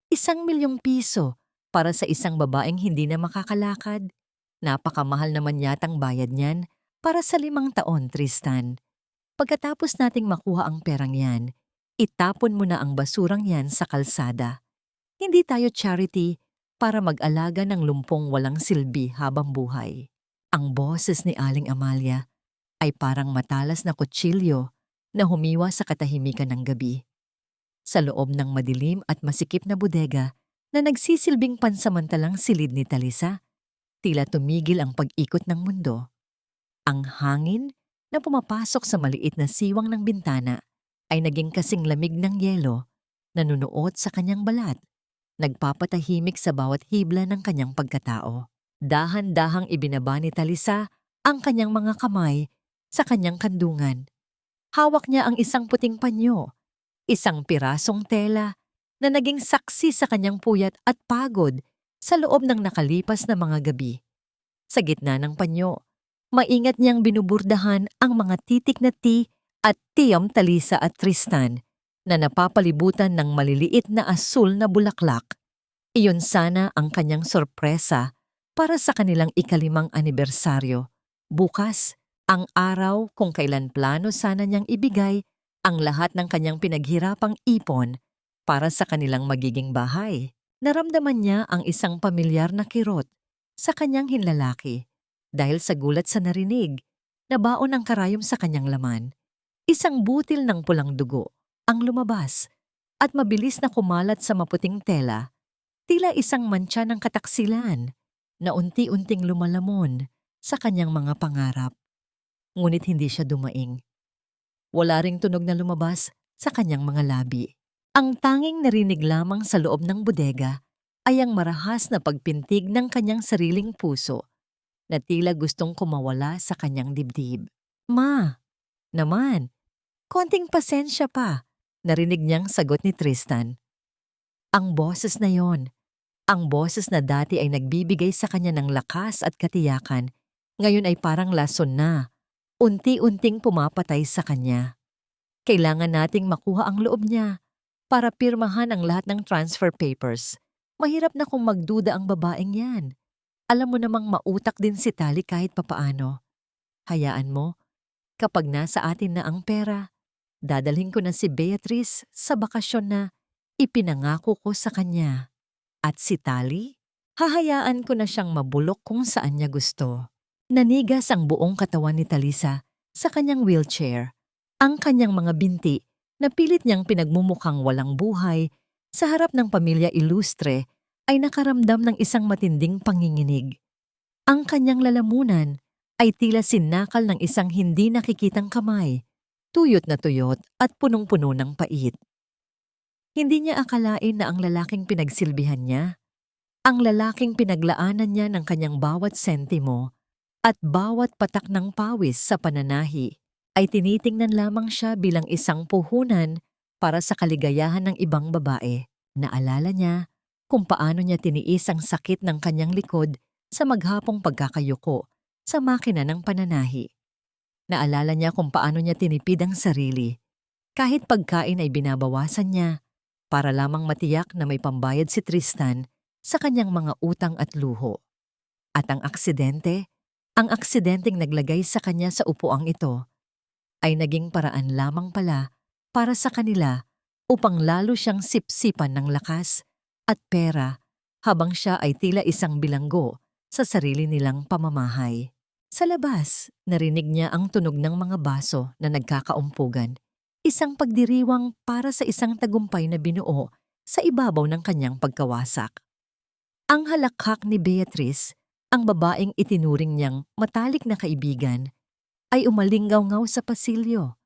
₱1,000,000 para sa isang babaeng hindi na makakalakad. Napakamahal naman yatang bayad niyan para sa 5 taon, Tristan. Pagkatapos nating makuha ang perang yan, itapon mo na ang basurang yan sa kalsada. Hindi tayo charity para mag-alaga ng lumpong walang silbi habang buhay. Ang boses ni Aling Amalia ay parang matalas na kutsilyo na humiwa sa katahimikan ng gabi. Sa loob ng madilim at masikip na bodega na nagsisilbing pansamantalang silid ni Talisa, tila tumigil ang pag-ikot ng mundo. Ang hangin na pumapasok sa maliit na siwang ng bintana ay naging kasing lamig ng yelo na nunuot sa kanyang balat, nagpapatahimik sa bawat hibla ng kanyang pagkatao. Dahan-dahang ibinaba ni Talisa ang kanyang mga kamay sa kanyang kandungan. Hawak niya ang isang puting panyo, isang pirasong tela na naging saksi sa kanyang puyat at pagod sa loob ng nakalipas na mga gabi. Sa gitna ng panyo, maingat niyang binuburdahan ang mga titik na T at tiyam Talisa at Tristan na napapalibutan ng maliliit na asul na bulaklak. Iyon sana ang kanyang sorpresa para sa kanilang ika-5 anibersaryo. Bukas, ang araw kung kailan plano sana niyang ibigay ang lahat ng kanyang pinaghirapang ipon para sa kanilang magiging bahay. Naramdaman niya ang isang pamilyar na kirot sa kanyang hinlalaki. Dahil sa gulat sa narinig, nabaon ang karayom sa kanyang laman. Isang butil ng pulang dugo ang lumabas at mabilis na kumalat sa maputing tela, tila isang mantsa ng kataksilan na unti-unting lumalamon sa kanyang mga pangarap. Ngunit hindi siya dumaing. Wala ring tunog na lumabas sa kanyang mga labi. Ang tanging narinig lamang sa loob ng bodega ay ang marahas na pagpintig ng kanyang sariling puso na tila gustong kumawala sa kanyang dibdib. "Ma, naman, konting pasensya pa," narinig niyang sagot ni Tristan. Ang boses na yon, ang boses na dati ay nagbibigay sa kanya ng lakas at katiyakan, ngayon ay parang lason na, unti-unting pumapatay sa kanya. Kailangan nating makuha ang loob niya para pirmahan ang lahat ng transfer papers. Mahirap na kung magduda ang babaeng yan. Alam mo namang mautak din si Tali kahit papaano. Hayaan mo, kapag nasa atin na ang pera, dadalhin ko na si Beatrice sa bakasyon na ipinangako ko sa kanya. At si Tali, hahayaan ko na siyang mabulok kung saan niya gusto. Nanigas ang buong katawan ni Talisa sa kanyang wheelchair. Ang kanyang mga binti na pilit niyang pinagmumukhang walang buhay sa harap ng pamilya ilustre ay nakaramdam ng isang matinding panginginig. Ang kanyang lalamunan ay tila sinakal ng isang hindi nakikitang kamay, tuyot na tuyot at punong-puno ng pait. Hindi niya akalain na ang lalaking pinagsilbihan niya, ang lalaking pinaglaanan niya ng kanyang bawat sentimo at bawat patak ng pawis sa pananahi, ay tinitingnan lamang siya bilang isang puhunan para sa kaligayahan ng ibang babae. Naalala niya kung paano niya tiniis ang sakit ng kanyang likod sa maghapong pagkakayuko sa makina ng pananahi. Naalala niya kung paano niya tinipid ang sarili. Kahit pagkain ay binabawasan niya para lamang matiyak na may pambayad si Tristan sa kanyang mga utang at luho. At ang aksidenteng naglagay sa kanya sa upuang ito, ay naging paraan lamang pala para sa kanila upang lalo siyang sipsipan ng lakas at pera habang siya ay tila isang bilanggo sa sarili nilang pamamahay. Sa labas, narinig niya ang tunog ng mga baso na nagkakaumpugan, isang pagdiriwang para sa isang tagumpay na binuo sa ibabaw ng kanyang pagkawasak. Ang halakhak ni Beatrice, ang babaeng itinuring niyang matalik na kaibigan, ay umalinggaw-ngaw sa pasilyo,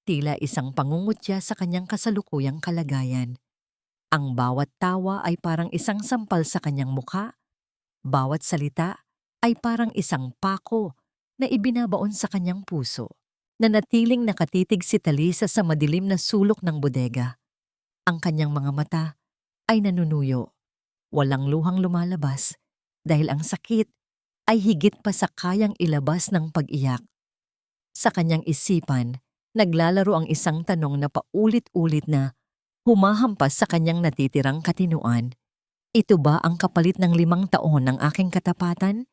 tila isang pangungutya sa kanyang kasalukuyang kalagayan. Ang bawat tawa ay parang isang sampal sa kanyang mukha, bawat salita ay parang isang pako na ibinabaon sa kanyang puso. Nanatiling nakatitig si Talisa sa madilim na sulok ng bodega. Ang kanyang mga mata ay nanunuyo, walang luhang lumalabas dahil ang sakit ay higit pa sa kayang ilabas ng pag-iyak. Sa kanyang isipan, naglalaro ang isang tanong na paulit-ulit na, Humahampas sa kanyang natitirang katinuan. Ito ba ang kapalit ng 5 taon ng aking katapatan?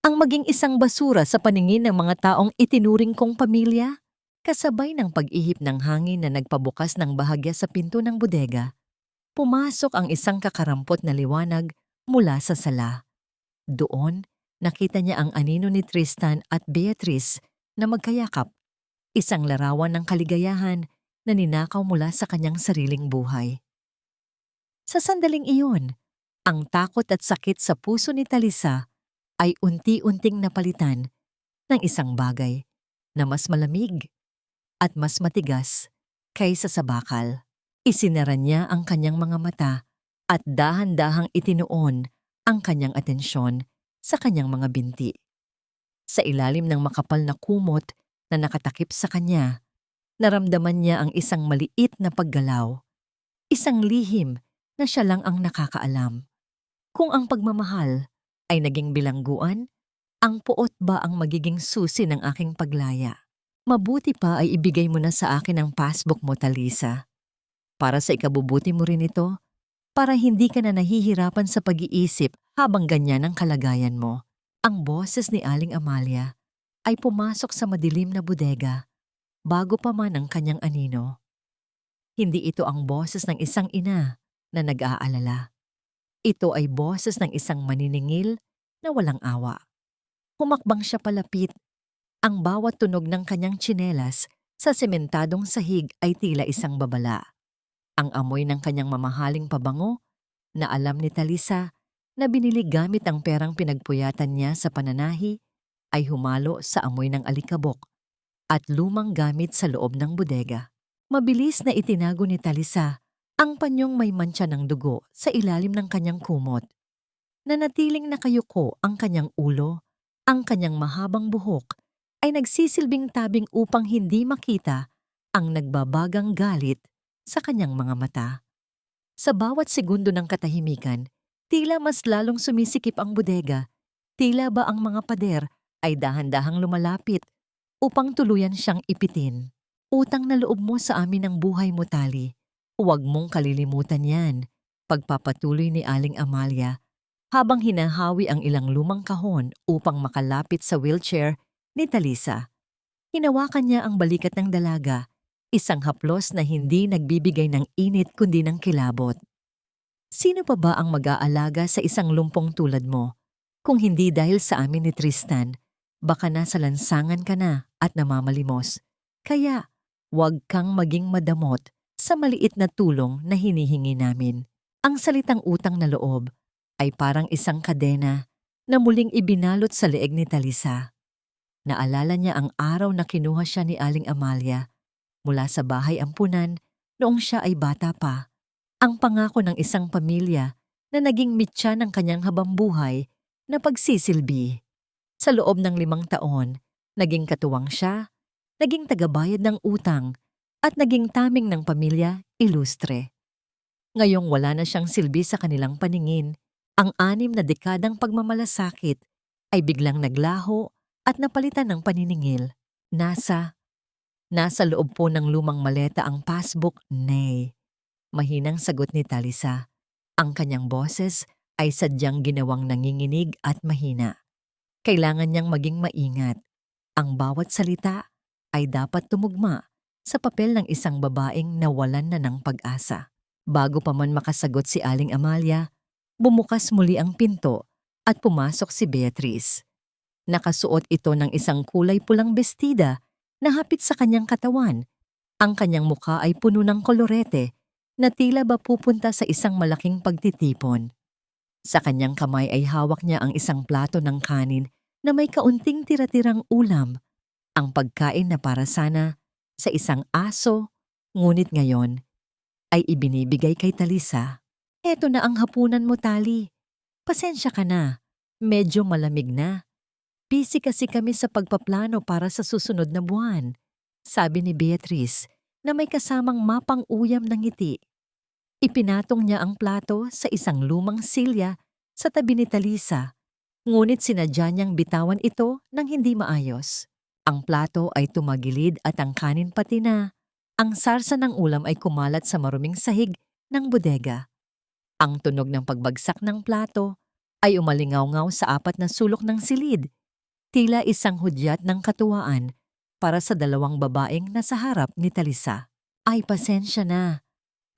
Ang maging isang basura sa paningin ng mga taong itinuring kong pamilya? Kasabay ng pag-ihip ng hangin na nagpabukas ng bahagya sa pinto ng bodega, pumasok ang isang kakarampot na liwanag mula sa sala. Doon, nakita niya ang anino ni Tristan at Beatrice na magkayakap, isang larawan ng kaligayahan na ninakaw mula sa kanyang sariling buhay. Sa sandaling iyon, ang takot at sakit sa puso ni Talisa ay unti-unting napalitan ng isang bagay na mas malamig at mas matigas kaysa sa bakal. Isinara niya ang kanyang mga mata at dahan-dahang itinuon ang kanyang atensyon sa kanyang mga binti. Sa ilalim ng makapal na kumot na nakatakip sa kanya, naramdaman niya ang isang maliit na paggalaw, isang lihim na siya lang ang nakakaalam. Kung ang pagmamahal ay naging bilangguan, ang puot ba ang magiging susi ng aking paglaya? Mabuti pa ay ibigay mo na sa akin ang passbook mo, Talisa. Para sa ikabubuti mo rin ito, para hindi ka na nahihirapan sa pag-iisip habang ganyan ang kalagayan mo. Ang boses ni Aling Amalia ay pumasok sa madilim na bodega bago pa man ang kanyang anino. Hindi ito ang boses ng isang ina na nag-aalala. Ito ay boses ng isang maniningil na walang awa. Humakbang siya palapit. Ang bawat tunog ng kanyang tsinelas sa sementadong sahig ay tila isang babala. Ang amoy ng kanyang mamahaling pabango na alam ni Talisa na binili gamit ang perang pinagpuyatan niya sa pananahi ay humalo sa amoy ng alikabok at lumang gamit sa loob ng bodega. Mabilis na itinago ni Talisa ang panyong may mantsa ng dugo sa ilalim ng kanyang kumot. Nanatiling nakayuko ang kanyang ulo, ang kanyang mahabang buhok ay nagsisilbing tabing upang hindi makita ang nagbabagang galit sa kanyang mga mata. Sa bawat segundo ng katahimikan, tila mas lalong sumisikip ang bodega. Tila ba ang mga pader ay dahan-dahang lumalapit upang tuluyan siyang ipitin. Utang na loob mo sa amin ang buhay mo, Tali. Huwag mong kalilimutan yan, pagpapatuloy ni Aling Amalia habang hinahawi ang ilang lumang kahon upang makalapit sa wheelchair ni Talisa. Hinawakan niya ang balikat ng dalaga, isang haplos na hindi nagbibigay ng init kundi ng kilabot. Sino pa ba ang mag-aalaga sa isang lumpong tulad mo? Kung hindi dahil sa amin ni Tristan, baka nasa lansangan ka na at namamalimos. Kaya, huwag kang maging madamot sa maliit na tulong na hinihingi namin. Ang salitang utang na loob ay parang isang kadena na muling ibinalot sa leeg ni Talisa. Naalala niya ang araw na kinuha siya ni Aling Amalia mula sa bahay ampunan noong siya ay bata pa. Ang pangako ng isang pamilya na naging mitya ng kanyang habambuhay na pagsisilbi. Sa loob ng 5 taon, naging katuwang siya, naging tagabayad ng utang, at naging taming ng pamilya ilustre. Ngayong wala na siyang silbi sa kanilang paningin, ang 6 na dekadang pagmamalasakit ay biglang naglaho at napalitan ng paniningil. Nasa loob po ng lumang maleta ang passbook, Nay. Mahinang sagot ni Talisa. Ang kanyang boses ay sadyang ginawang nanginginig at mahina. Kailangan niyang maging maingat. Ang bawat salita ay dapat tumugma sa papel ng isang babaeng nawalan na ng pag-asa. Bago pa man makasagot si Aling Amalia, bumukas muli ang pinto at pumasok si Beatrice. Nakasuot ito ng isang kulay pulang bestida na hapit sa kanyang katawan. Ang kanyang mukha ay puno ng kolorete na tila ba pupunta sa isang malaking pagtitipon. Sa kanyang kamay ay hawak niya ang isang plato ng kanin na may kaunting tira-tirang ulam, ang pagkain na para sana sa isang aso, ngunit ngayon ay ibinibigay kay Talisa. Eto na ang hapunan mo, Tali. Pasensya ka na, medyo malamig na. Busy kasi kami sa pagpaplano para sa susunod na buwan, sabi ni Beatrice na may kasamang mapang uyam ng ngiti. Ipinatong niya ang plato sa isang lumang silya sa tabi ni Talisa, ngunit sinadya niyang bitawan ito ng hindi maayos. Ang plato ay tumagilid at ang kanin pati na Ang sarsa ng ulam ay kumalat sa maruming sahig ng bodega. Ang tunog ng pagbagsak ng plato ay umalingaw-ngaw sa apat na sulok ng silid, tila isang hudyat ng katuwaan para sa dalawang babaeng nasa harap ni Talisa. Ay, pasensya na.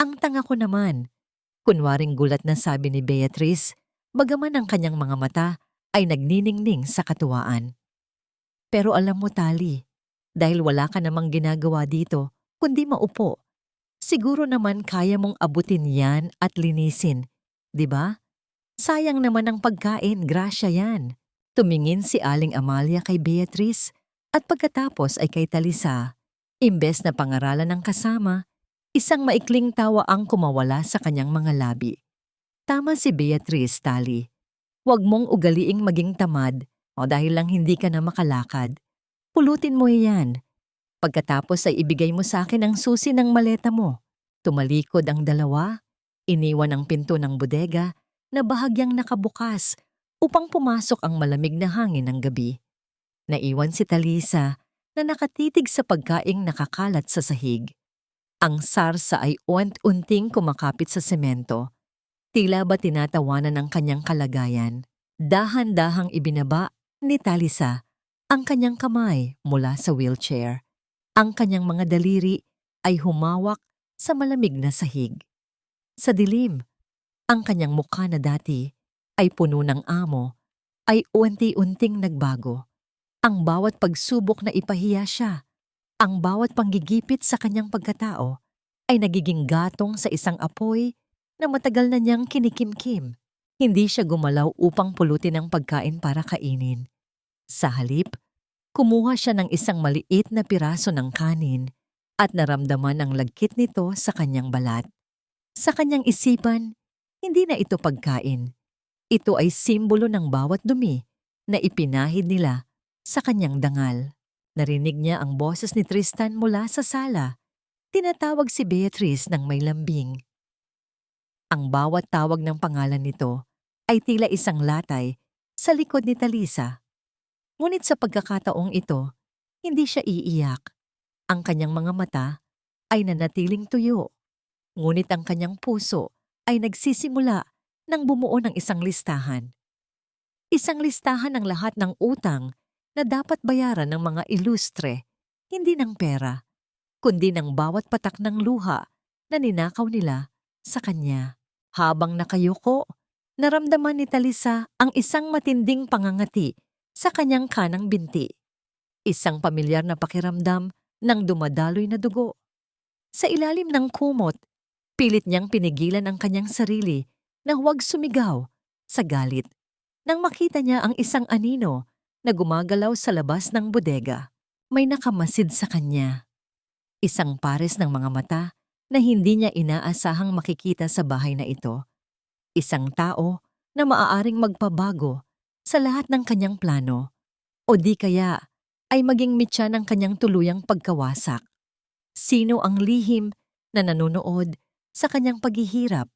Ang tanga ko naman. Kunwaring gulat na sabi ni Beatrice, bagaman ang kanyang mga mata ay nagniningning sa katuwaan. Pero alam mo, Tali, dahil wala ka namang ginagawa dito, kundi maupo, siguro naman kaya mong abutin yan at linisin, di ba? Sayang naman ang pagkain, grasya yan. Tumingin si Aling Amalia kay Beatrice at pagkatapos ay kay Talisa. Imbes na pangaralan ng kasama, isang maikling tawa ang kumawala sa kanyang mga labi. Tama si Beatrice, Tali. Huwag mong ugaliing maging tamad o dahil lang hindi ka na makalakad. Pulutin mo yan. Pagkatapos ay ibigay mo sa akin ang susi ng maleta mo. Tumalikod ang dalawa, iniwan ang pinto ng bodega na bahagyang nakabukas upang pumasok ang malamig na hangin ng gabi. Naiwan si Talisa na nakatitig sa pagkaing nakakalat sa sahig. Ang sarsa ay unti-unting kumakapit sa semento. Tila ba tinatawanan ang kanyang kalagayan. Dahan-dahang ibinaba ni Talisa ang kanyang kamay mula sa wheelchair. Ang kanyang mga daliri ay humawak sa malamig na sahig. Sa dilim, ang kanyang mukha na dati ay puno ng amo ay unti-unting nagbago. Ang bawat pagsubok na ipahiya siya, ang bawat panggigipit sa kanyang pagkatao ay nagiging gatong sa isang apoy na matagal na niyang kinikimkim. Hindi siya gumalaw upang pulutin ang pagkain para kainin. Sa halip, kumuha siya ng isang maliit na piraso ng kanin at naramdaman ang lagkit nito sa kanyang balat. Sa kanyang isipan, hindi na ito pagkain. Ito ay simbolo ng bawat dumi na ipinahid nila sa kanyang dangal. Narinig niya ang boses ni Tristan mula sa sala. Tinatawag si Beatrice ng may lambing. Ang bawat tawag ng pangalan nito ay tila isang latay sa likod ni Talisa. Ngunit sa pagkakataong ito, hindi siya iiyak. Ang kanyang mga mata ay nanatiling tuyo. Ngunit ang kanyang puso ay nagsisimula ng bumuo ng isang listahan. Isang listahan ng lahat ng utang na dapat bayaran ng mga ilustre, hindi ng pera, kundi ng bawat patak ng luha na ninakaw nila sa kanya. Habang nakayuko, naramdaman ni Talisa ang isang matinding pangangati sa kanyang kanang binti. Isang pamilyar na pakiramdam ng dumadaloy na dugo. Sa ilalim ng kumot, pilit niyang pinigilan ang kanyang sarili na huwag sumigaw sa galit nang makita niya ang isang anino na gumagalaw sa labas ng bodega. May nakamasid sa kanya. Isang pares ng mga mata na hindi niya inaasahang makikita sa bahay na ito. Isang tao na maaaring magpabago sa lahat ng kanyang plano o di kaya ay maging mitya ng kanyang tuluyang pagkawasak. Sino ang lihim na nanonood sa kanyang paghihirap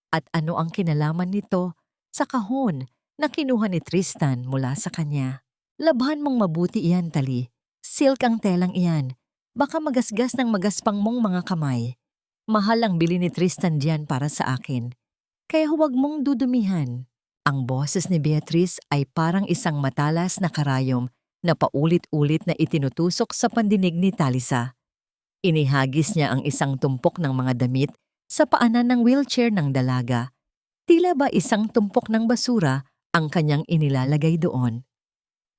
at ano ang kinalaman nito sa kahon na kinuha ni Tristan mula sa kanya? Labhan mong mabuti iyan, Tali. Silk ang telang iyan. Baka magasgas ng magaspang mong mga kamay. Mahal ang bili ni Tristan diyan para sa akin. Kaya huwag mong dudumihan. Ang boses ni Beatrice ay parang isang matalas na karayom na paulit-ulit na itinutusok sa pandinig ni Talisa. Inihagis niya ang isang tumpok ng mga damit sa paanan ng wheelchair ng dalaga. Tila ba isang tumpok ng basura ang kanyang inilalagay doon.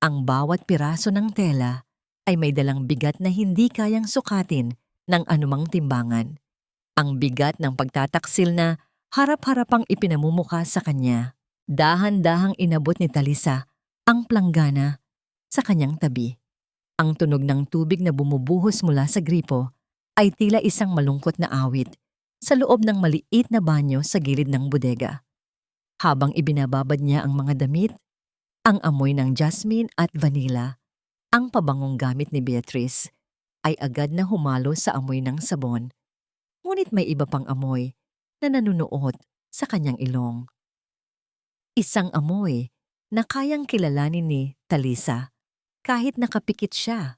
Ang bawat piraso ng tela ay may dalang bigat na hindi kayang sukatin ng anumang timbangan. Ang bigat ng pagtataksil na harap-harapang ipinamumuka sa kanya. Dahan-dahang inabot ni Talisa ang planggana sa kanyang tabi. Ang tunog ng tubig na bumubuhos mula sa gripo ay tila isang malungkot na awit sa loob ng maliit na banyo sa gilid ng bodega. Habang ibinababad niya ang mga damit, ang amoy ng jasmine at vanilla, ang pabangong gamit ni Beatrice, ay agad na humalo sa amoy ng sabon. Ngunit may iba pang amoy na nanunuot sa kanyang ilong. Isang amoy na kayang kilalanin ni Talisa kahit nakapikit siya.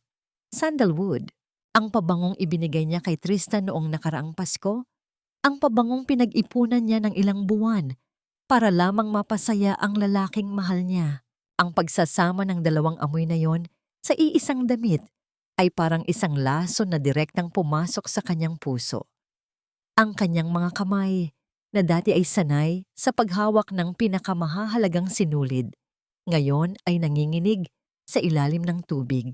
Sandalwood. Ang pabangong ibinigay niya kay Tristan noong nakaraang Pasko, ang pabangong pinag-ipunan niya ng ilang buwan para lamang mapasaya ang lalaking mahal niya. Ang pagsasama ng dalawang amoy na yon sa iisang damit ay parang isang laso na direktang pumasok sa kanyang puso. Ang kanyang mga kamay, na dati ay sanay sa paghawak ng pinakamahalagang sinulid, ngayon ay nanginginig sa ilalim ng tubig.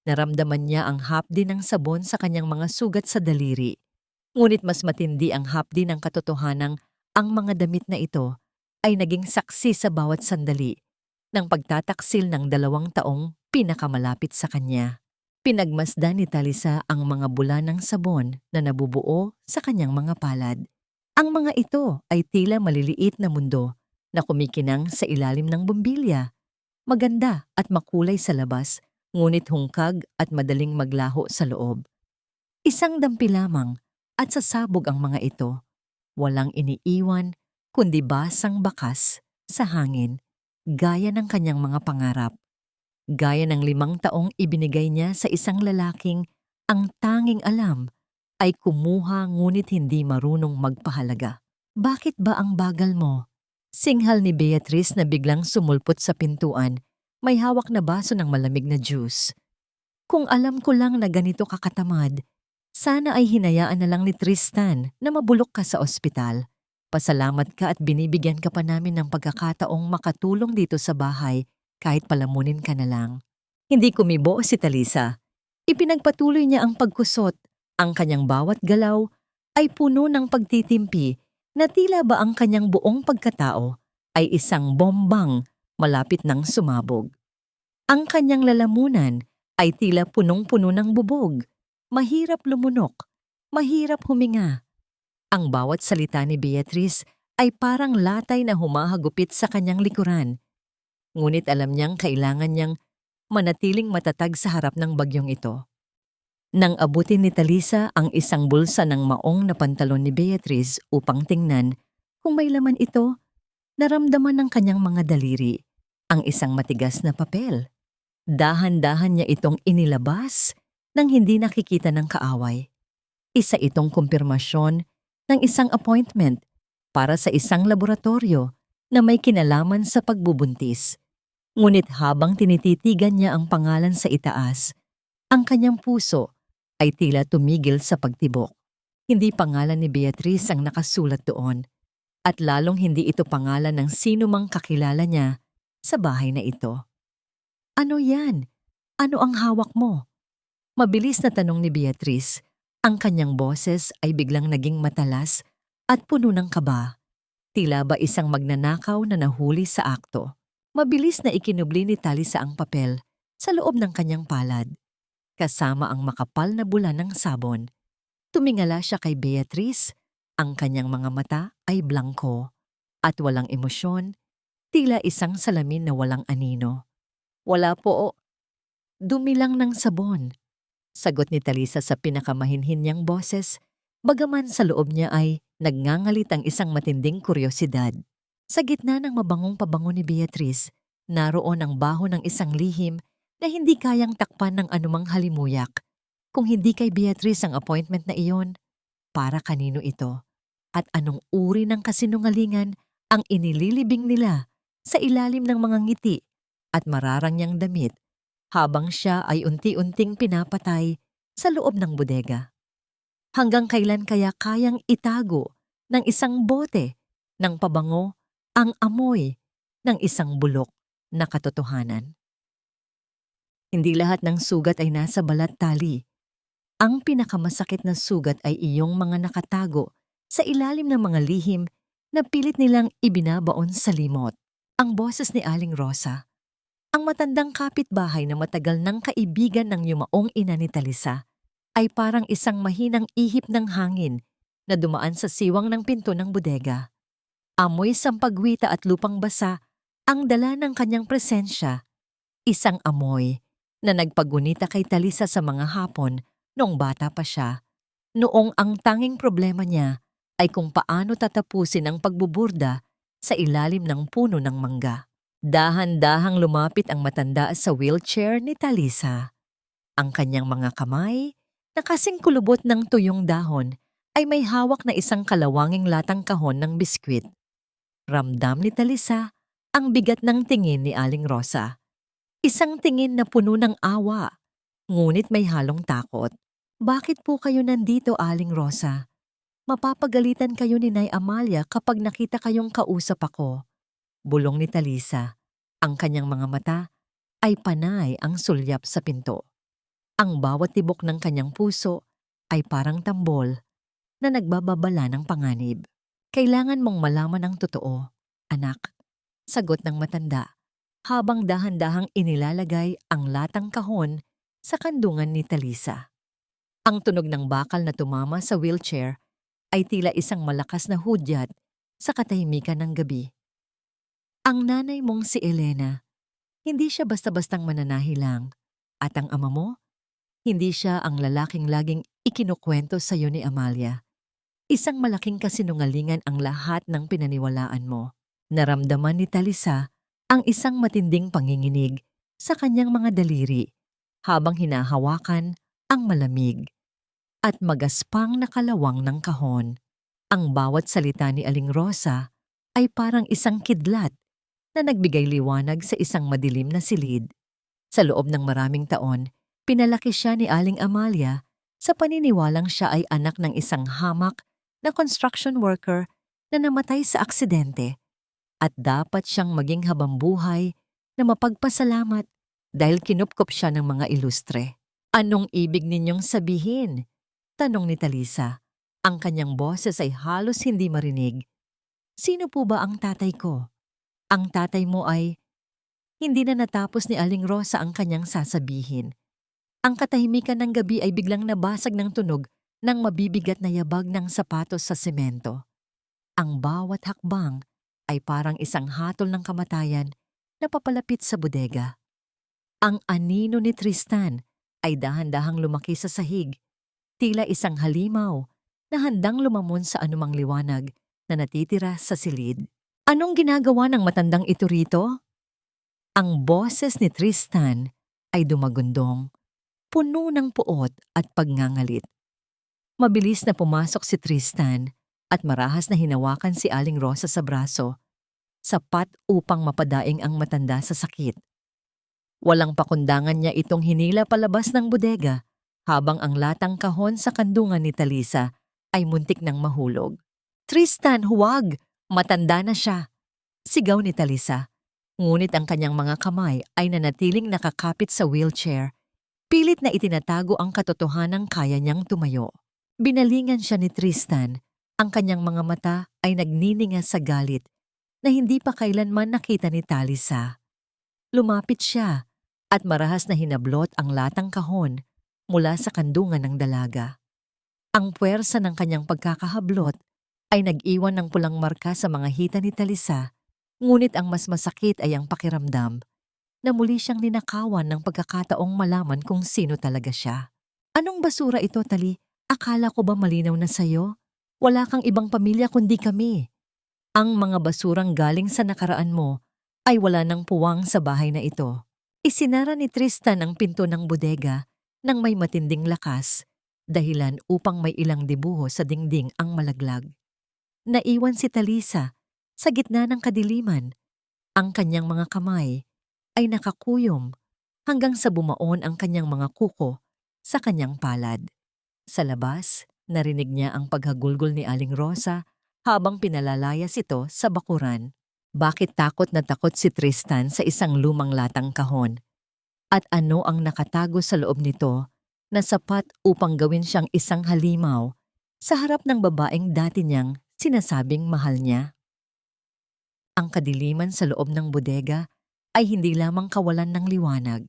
Naramdaman niya ang hapdi ng sabon sa kanyang mga sugat sa daliri. Ngunit mas matindi ang hapdi ng katotohanang ang mga damit na ito ay naging saksi sa bawat sandali ng pagtataksil ng 2 taong pinakamalapit sa kanya. Pinagmasdan ni Talisa ang mga bula ng sabon na nabubuo sa kanyang mga palad. Ang mga ito ay tila maliliit na mundo na kumikinang sa ilalim ng bumbilya. Maganda at makulay sa labas, ngunit hungkag at madaling maglaho sa loob. Isang dampi lamang at sasabog ang mga ito. Walang iniiwan kundi basang bakas sa hangin, gaya ng kanyang mga pangarap. Gaya ng 5 taong ibinigay niya sa isang lalaking ang tanging alam ay kumuha ngunit hindi marunong magpahalaga. Bakit ba ang bagal mo? Singhal ni Beatrice na biglang sumulpot sa pintuan, may hawak na baso ng malamig na juice. Kung alam ko lang na ganito kakatamad, sana ay hinayaan na lang ni Tristan na mabulok ka sa ospital. Pasalamat ka at binibigyan ka pa namin ng pagkakataong makatulong dito sa bahay kahit palamunin ka na lang. Hindi kumibo si Talisa. Ipinagpatuloy niya ang pagkusot. Ang kanyang bawat galaw ay puno ng pagtitimpi na tila ba ang kanyang buong pagkatao ay isang bombang malapit ng sumabog. Ang kanyang lalamunan ay tila punong-puno ng bubog. Mahirap lumunok, mahirap huminga. Ang bawat salita ni Beatrice ay parang latay na humahagupit sa kanyang likuran. Ngunit alam niyang kailangan niyang manatiling matatag sa harap ng bagyong ito. Nang abutin ni Talisa ang isang bulsa ng maong na pantalon ni Beatrice upang tingnan kung may laman ito, naramdaman ng kanyang mga daliri ang isang matigas na papel. Dahan-dahan niya itong inilabas nang hindi nakikita ng kaaway. Isa itong kumpirmasyon ng isang appointment para sa isang laboratorio na may kinalaman sa pagbubuntis. Ngunit habang tinititigan niya ang pangalan sa itaas, ang kanyang puso ay tila tumigil sa pagtibok. Hindi pangalan ni Beatrice ang nakasulat doon, at lalong hindi ito pangalan ng sino mang kakilala niya sa bahay na ito. Ano yan? Ano ang hawak mo? Mabilis na tanong ni Beatrice. Ang kanyang boses ay biglang naging matalas at puno ng kaba. Tila ba isang magnanakaw na nahuli sa akto. Mabilis na ikinubli ni Talisa ang papel sa loob ng kanyang palad, kasama ang makapal na bula ng sabon. Tumingala siya kay Beatrice, ang kanyang mga mata ay blangko at walang emosyon, tila isang salamin na walang anino. Wala po, dumi lang ng sabon, sagot ni Talisa sa pinakamahinhin niyang boses, bagaman sa loob niya ay nagngangalit ang isang matinding kuryosidad. Sa gitna ng mabangong pabango ni Beatrice, naroon ang baho ng isang lihim na hindi kayang takpan ng anumang halimuyak. Kung hindi kay Beatrice ang appointment na iyon, para kanino ito? At anong uri ng kasinungalingan ang inililibing nila sa ilalim ng mga ngiti at mararangyang damit habang siya ay unti-unting pinapatay sa loob ng bodega? Hanggang kailan kaya kayang itago ng isang bote ng pabango ang amoy ng isang bulok na katotohanan? Hindi lahat ng sugat ay nasa balat tali. Ang pinakamasakit na sugat ay iyong mga nakatago sa ilalim ng mga lihim na pilit nilang ibinabaon sa limot. Ang boses ni Aling Rosa, ang matandang kapitbahay na matagal ng kaibigan ng yumaong ina ni Talisa, ay parang isang mahinang ihip ng hangin na dumaan sa siwang ng pinto ng bodega. Amoy sampagwita at lupang basa ang dala ng kanyang presensya, isang amoy na nagpagunita kay Talisa sa mga hapon noong bata pa siya, noong ang tanging problema niya ay kung paano tatapusin ang pagbuburda sa ilalim ng puno ng mangga. Dahan-dahang lumapit ang matanda sa wheelchair ni Talisa. Ang kanyang mga kamay na kasing kulubot ng tuyong dahon ay may hawak na isang kalawanging latang kahon ng biskwit. Ramdam ni Talisa ang bigat ng tingin ni Aling Rosa. Isang tingin na puno ng awa, ngunit may halong takot. Bakit po kayo nandito, Aling Rosa? Mapapagalitan kayo ni Nay Amalia kapag nakita kayong kausap ako. Bulong ni Talisa. Ang kanyang mga mata ay panay ang sulyap sa pinto. Ang bawat tibok ng kanyang puso ay parang tambol na nagbababala ng panganib. Kailangan mong malaman ang totoo, anak. Sagot ng matanda, habang dahan-dahang inilalagay ang latang kahon sa kandungan ni Talisa. Ang tunog ng bakal na tumama sa wheelchair ay tila isang malakas na hudyat sa katahimikan ng gabi. Ang nanay mong si Elena, hindi siya basta-bastang mananahi lang. At ang ama mo, hindi siya ang lalaking laging ikinukwento sa iyo ni Amalia. Isang malaking kasinungalingan ang lahat ng pinaniwalaan mo. Naramdaman ni Talisa ang isang matinding panginginig sa kanyang mga daliri habang hinahawakan ang malamig at magaspang na kalawang ng kahon. Ang bawat salita ni Aling Rosa ay parang isang kidlat na nagbigay liwanag sa isang madilim na silid. Sa loob ng maraming taon, pinalaki siya ni Aling Amalia sa paniniwalang siya ay anak ng isang hamak na construction worker na namatay sa aksidente at dapat siyang maging habambuhay na mapagpasalamat dahil kinupkop siya ng mga ilustre. Anong ibig ninyong sabihin? Tanong ni Talisa. Ang kanyang boses ay halos hindi marinig. Sino po ba ang tatay ko? Ang tatay mo ay... Hindi na natapos ni Aling Rosa ang kanyang sasabihin. Ang katahimikan ng gabi ay biglang nabasag ng tunog ng mabibigat na yabag ng sapatos sa semento. Ang bawat hakbang ay parang isang hatol ng kamatayan na papalapit sa bodega. Ang anino ni Tristan ay dahan-dahang lumaki sa sahig, tila isang halimaw na handang lumamon sa anumang liwanag na natitira sa silid. Anong ginagawa ng matandang ito rito? Ang boses ni Tristan ay dumagundong, puno ng puot at pagngangalit. Mabilis na pumasok si Tristan at marahas na hinawakan si Aling Rosa sa braso, sapat upang mapadaing ang matanda sa sakit. Walang pakundangan niya itong hinila palabas ng bodega habang ang latang kahon sa kandungan ni Talisa ay muntik ng mahulog. Tristan, huwag! Matanda na siya! Sigaw ni Talisa. Ngunit ang kanyang mga kamay ay nanatiling nakakapit sa wheelchair. Pilit na itinatago ang katotohanang kaya niyang tumayo. Binalingan siya ni Tristan. Ang kanyang mga mata ay nagnininga sa galit na hindi pa kailanman nakita ni Talisa. Lumapit siya at marahas na hinablot ang latang kahon mula sa kandungan ng dalaga. Ang puwersa ng kanyang pagkakahablot ay nag-iwan ng pulang marka sa mga hita ni Talisa, ngunit ang mas masakit ay ang pakiramdam na muli siyang ninakawan ng pagkakataong malaman kung sino talaga siya. Anong basura ito, Tali? Akala ko ba malinaw na sa'yo? Wala kang ibang pamilya kundi kami. Ang mga basurang galing sa nakaraan mo ay wala ng puwang sa bahay na ito. Isinara ni Tristan ang pinto ng bodega nang may matinding lakas, dahilan upang may ilang dibuho sa dingding ang malaglag. Naiwan si Talisa sa gitna ng kadiliman. Ang kanyang mga kamay ay nakakuyom hanggang sa bumaon ang kanyang mga kuko sa kanyang palad. Sa labas, narinig niya ang paghagulgol ni Aling Rosa habang pinalalayas ito sa bakuran. Bakit takot na takot si Tristan sa isang lumang latang kahon? At ano ang nakatago sa loob nito na sapat upang gawin siyang isang halimaw sa harap ng babaeng dati niyang sinasabing mahal niya? Ang kadiliman sa loob ng bodega ay hindi lamang kawalan ng liwanag.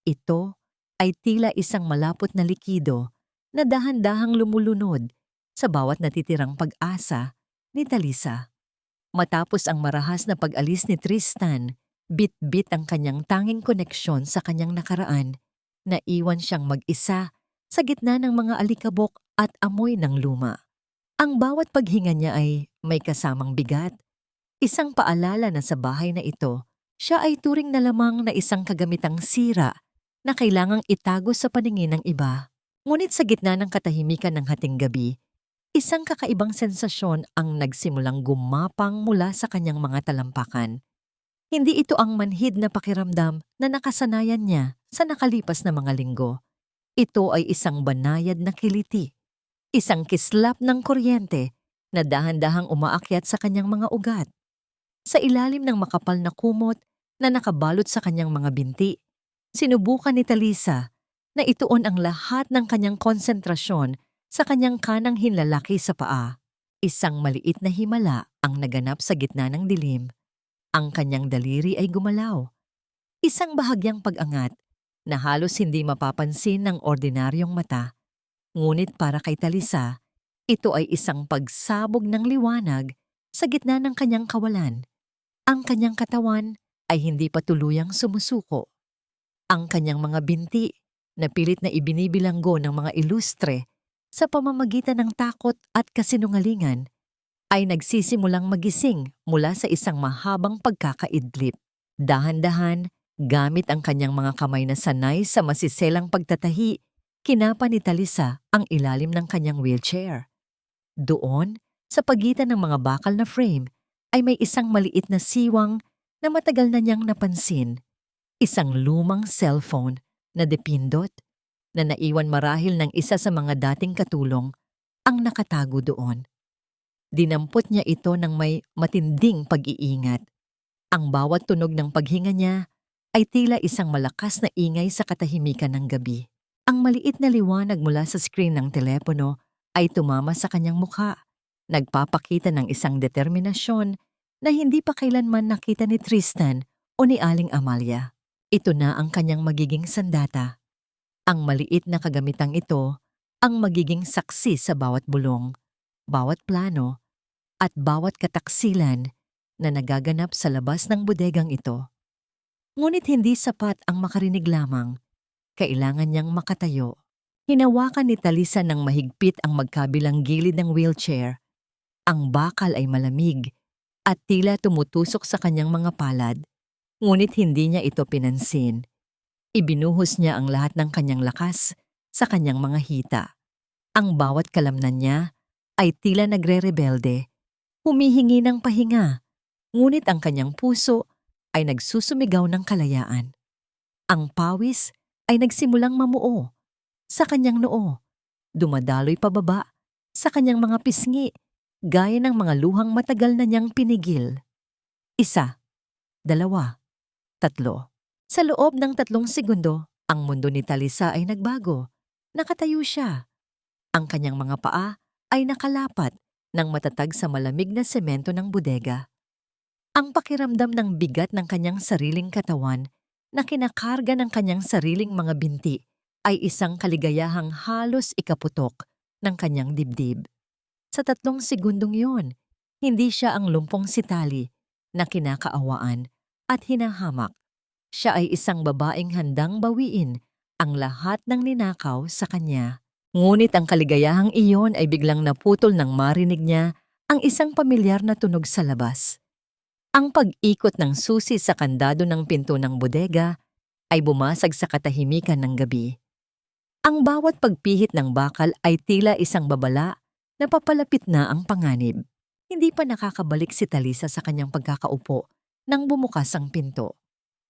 Ito ay tila isang malapot na likido na dahan-dahang lumulunod sa bawat natitirang pag-asa ni Talisa. Matapos ang marahas na pag-alis ni Tristan, bit-bit ang kanyang tanging koneksyon sa kanyang nakaraan, naiwan siyang mag-isa sa gitna ng mga alikabok at amoy ng luma. Ang bawat paghinga niya ay may kasamang bigat, isang paalala na sa bahay na ito, siya ay turing na lamang na isang kagamitang sira na kailangang itago sa paningin ng iba. Ngunit sa gitna ng katahimikan ng hating gabi, isang kakaibang sensasyon ang nagsimulang gumapang mula sa kanyang mga talampakan. Hindi ito ang manhid na pakiramdam na nakasanayan niya sa nakalipas na mga linggo. Ito ay isang banayad na kiliti, isang kislap ng kuryente na dahan-dahang umaakyat sa kanyang mga ugat. Sa ilalim ng makapal na kumot na nakabalot sa kanyang mga binti, sinubukan ni Talisa na ituon ang lahat ng kanyang konsentrasyon sa kanyang kanang hinlalaki sa paa. Isang maliit na himala ang naganap sa gitna ng dilim. Ang kanyang daliri ay gumalaw. Isang bahagyang pag-angat na halos hindi mapapansin ng ordinaryong mata. Ngunit para kay Talisa, ito ay isang pagsabog ng liwanag sa gitna ng kanyang kawalan. Ang kanyang katawan ay hindi pa tuluyang sumusuko. Ang kanyang mga binti na pilit na ibinibilanggo ng mga ilustre sa pamamagitan ng takot at kasinungalingan ay nagsisimulang magising mula sa isang mahabang pagkakaidlip. Dahan-dahan, gamit ang kanyang mga kamay na sanay sa masiselang pagtatahi, kinapa ni Talisa ang ilalim ng kanyang wheelchair. Doon, sa pagitan ng mga bakal na frame, ay may isang maliit na siwang na matagal na niyang napansin. Isang lumang cellphone na depindot na naiwan marahil ng isa sa mga dating katulong ang nakatago doon. Dinampot niya ito ng may matinding pag-iingat. Ang bawat tunog ng paghinga niya ay tila isang malakas na ingay sa katahimikan ng gabi. Ang maliit na liwanag mula sa screen ng telepono ay tumama sa kanyang mukha, nagpapakita ng isang determinasyon na hindi pa kailanman nakita ni Tristan o ni Aling Amalia. Ito na ang kanyang magiging sandata. Ang maliit na kagamitang ito ang magiging saksi sa bawat bulong, bawat plano, at bawat kataksilan na nagaganap sa labas ng bodegang ito. Ngunit hindi sapat ang makarinig lamang. Kailangan niyang makatayo. Hinawakan ni Talisa ng mahigpit ang magkabilang gilid ng wheelchair. Ang bakal ay malamig at tila tumutusok sa kanyang mga palad. Ngunit hindi niya ito pinansin. Ibinuhos niya ang lahat ng kanyang lakas sa kanyang mga hita. Ang bawat kalamnan niya ay tila nagre-rebelde, humihingi ng pahinga, ngunit ang kanyang puso ay nagsusumigaw ng kalayaan. Ang pawis ay nagsimulang mamuo sa kanyang noo, dumadaloy pababa sa kanyang mga pisngi, gaya ng mga luhang matagal na niyang pinigil. 1, 2, 3. Sa loob ng 3 segundo, ang mundo ni Talisa ay nagbago. Nakatayo siya. Ang kanyang mga paa ay nakalapat ng matatag sa malamig na semento ng bodega. Ang pakiramdam ng bigat ng kanyang sariling katawan na kinakarga ng kanyang sariling mga binti ay isang kaligayahang halos ikaputok ng kanyang dibdib. Sa 3 segundong yon, hindi siya ang lumpong sitali na kinakaawaan at hinahamak. Siya ay isang babaeng handang bawiin ang lahat ng ninakaw sa kanya. Ngunit ang kaligayahang iyon ay biglang naputol nang marinig niya ang isang pamilyar na tunog sa labas. Ang pag-ikot ng susi sa kandado ng pinto ng bodega ay bumasag sa katahimikan ng gabi. Ang bawat pagpihit ng bakal ay tila isang babala na papalapit na ang panganib. Hindi pa nakakabalik si Talisa sa kanyang pagkakaupo nang bumukas ang pinto.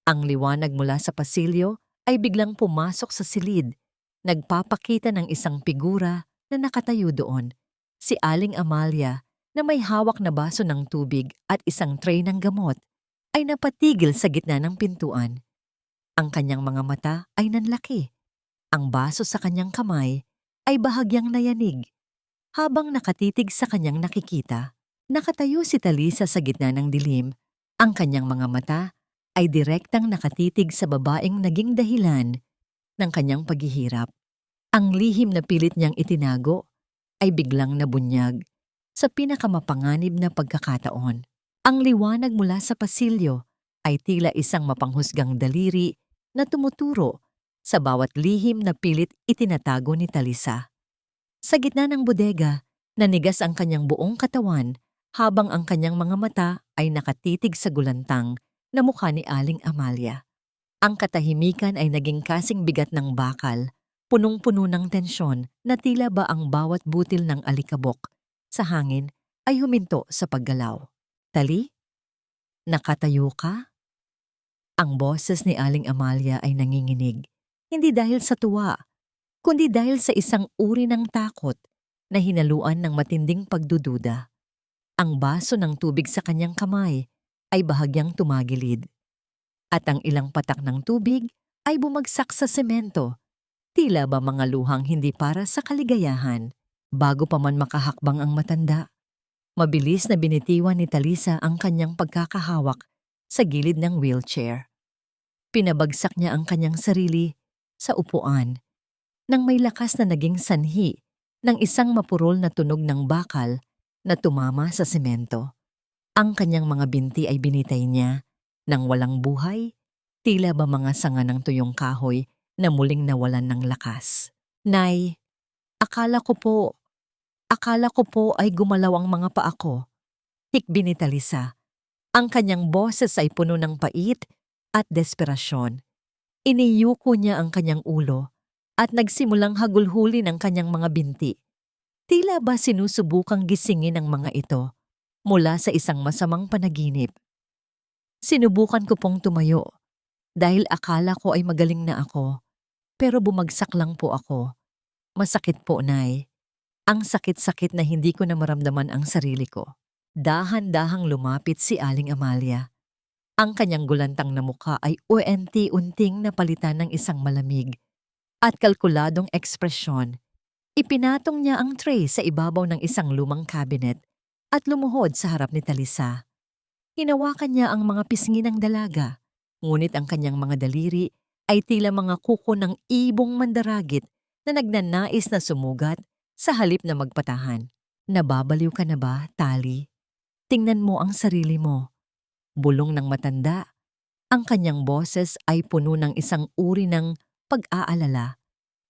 Ang liwanag mula sa pasilyo ay biglang pumasok sa silid, nagpapakita ng isang figura na nakatayo doon, si Aling Amalia na may hawak na baso ng tubig at isang tray ng gamot ay napatigil sa gitna ng pintuan. Ang kanyang mga mata ay nanlaki. Ang baso sa kanyang kamay ay bahagyang nayanig. Habang nakatitig sa kanyang nakikita, nakatayo si Talisa sa gitna ng dilim. Ang kanyang mga mata ay direktang nakatitig sa babaeng naging dahilan ng kanyang paghihirap. Ang lihim na pilit niyang itinago ay biglang nabunyag sa pinakamapanganib na pagkakataon. Ang liwanag mula sa pasilyo ay tila isang mapanghusgang daliri na tumuturo sa bawat lihim na pilit itinatago ni Talisa. Sa gitna ng bodega, nanigas ang kanyang buong katawan habang ang kanyang mga mata ay nakatitig sa gulantang na mukha ni Aling Amalia. Ang katahimikan ay naging kasing bigat ng bakal punong-puno ng tensyon na tila ba ang bawat butil ng alikabok sa hangin ay huminto sa paggalaw. Tali, nakatayo ka? Ang boses ni Aling Amalia ay nanginginig, hindi dahil sa tuwa, kundi dahil sa isang uri ng takot na hinaluan ng matinding pagdududa. Ang baso ng tubig sa kanyang kamay ay bahagyang tumagilid, at ang ilang patak ng tubig ay bumagsak sa semento, tila ba mga luhang hindi para sa kaligayahan. Bago pa man makahakbang ang matanda, mabilis na binitiwan ni Talisa ang kanyang pagkakahawak sa gilid ng wheelchair. Pinabagsak niya ang kanyang sarili sa upuan nang may lakas na naging sanhi ng isang mapurol na tunog ng bakal na tumama sa semento. Ang kanyang mga binti ay binitay niya nang walang buhay, tila ba mga sanga ng tuyong kahoy na muling nawalan ng lakas. Nay, akala ko po ay gumalaw ang mga paa ko. Hikbi ni Talisa. Ang kanyang boses ay puno ng pait at desperasyon. Iniyuko niya ang kanyang ulo at nagsimulang hagulhulin ang kanyang mga binti. Tila ba sinusubukang gisingin ang mga ito mula sa isang masamang panaginip. Sinubukan ko pong tumayo dahil akala ko ay magaling na ako, pero bumagsak lang po ako. Masakit po, Nay. Ang sakit-sakit na hindi ko na maramdaman ang sarili ko. Dahan-dahang lumapit si Aling Amalia. Ang kanyang gulantang na mukha ay unti-unting napalitan ng isang malamig at kalkuladong ekspresyon. Ipinatong niya ang tray sa ibabaw ng isang lumang cabinet at lumuhod sa harap ni Talisa. Hinawakan niya ang mga pisngi ng dalaga, ngunit ang kanyang mga daliri ay tila mga kuko ng ibong mandaragit na nagnanais na sumugat sa halip na magpatahan. Nababaliw ka na ba, Tali? Tingnan mo ang sarili mo. Bulong ng matanda. Ang kanyang boses ay puno ng isang uri ng pag-aalala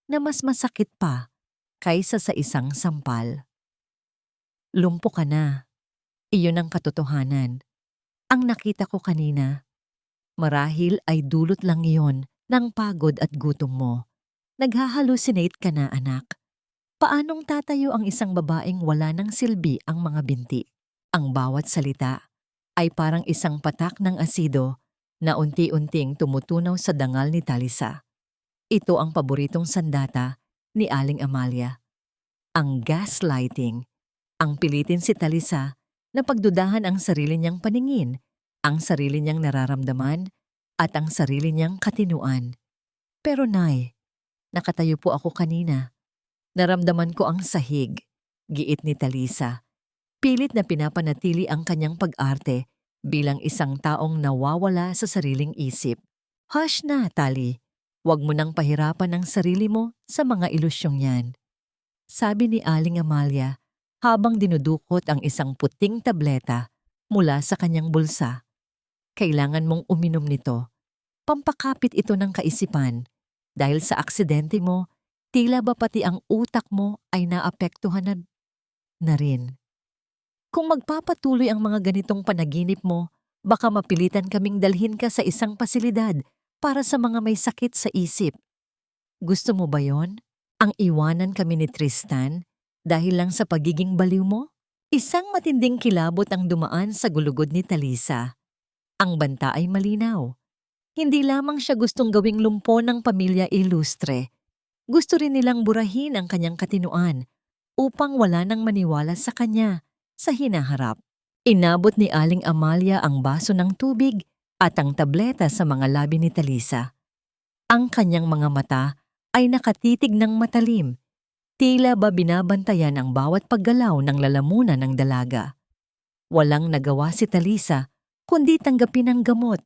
na mas masakit pa kaysa sa isang sampal. Lumpo ka na. Iyon ang katotohanan. Ang nakita ko kanina, marahil ay dulot lang iyon ng pagod at gutom mo. Naghahalusinate ka na, anak. Paanong tatayo ang isang babaeng wala ng silbi ang mga binti? Ang bawat salita ay parang isang patak ng asido na unti-unting tumutunaw sa dangal ni Talisa. Ito ang paboritong sandata ni Aling Amalia. Ang gaslighting. Ang pilitin si Talisa na pagdudahan ang sarili niyang paningin, ang sarili niyang nararamdaman, at ang sarili niyang katinuan. Pero Nay, nakatayo po ako kanina. Naramdaman ko ang sahig, giit ni Talisa. Pilit na pinapanatili ang kanyang pag-arte bilang isang taong nawawala sa sariling isip. Hush na, Tali. Huwag mo nang pahirapan ang sarili mo sa mga ilusyong yan. Sabi ni Aling Amalia habang dinudukot ang isang puting tableta mula sa kanyang bulsa. Kailangan mong uminom nito. Pampakapit ito ng kaisipan dahil sa aksidente mo, tila ba pati ang utak mo ay naapektuhan na rin. Kung magpapatuloy ang mga ganitong panaginip mo, baka mapilitan kaming dalhin ka sa isang pasilidad para sa mga may sakit sa isip. Gusto mo ba yon? Ang iwanan kami ni Tristan dahil lang sa pagiging baliw mo? Isang matinding kilabot ang dumaan sa gulugod ni Talisa. Ang banta ay malinaw. Hindi lamang siya gustong gawing lumpo ng pamilya ilustre. Gusto rin nilang burahin ang kanyang katinuan upang wala nang maniwala sa kanya sa hinaharap. Inabot ni Aling Amalia ang baso ng tubig at ang tableta sa mga labi ni Talisa. Ang kanyang mga mata ay nakatitig ng matalim, tila ba binabantayan ang bawat paggalaw ng lalamunan ng dalaga. Walang nagawa si Talisa kundi tanggapin ang gamot.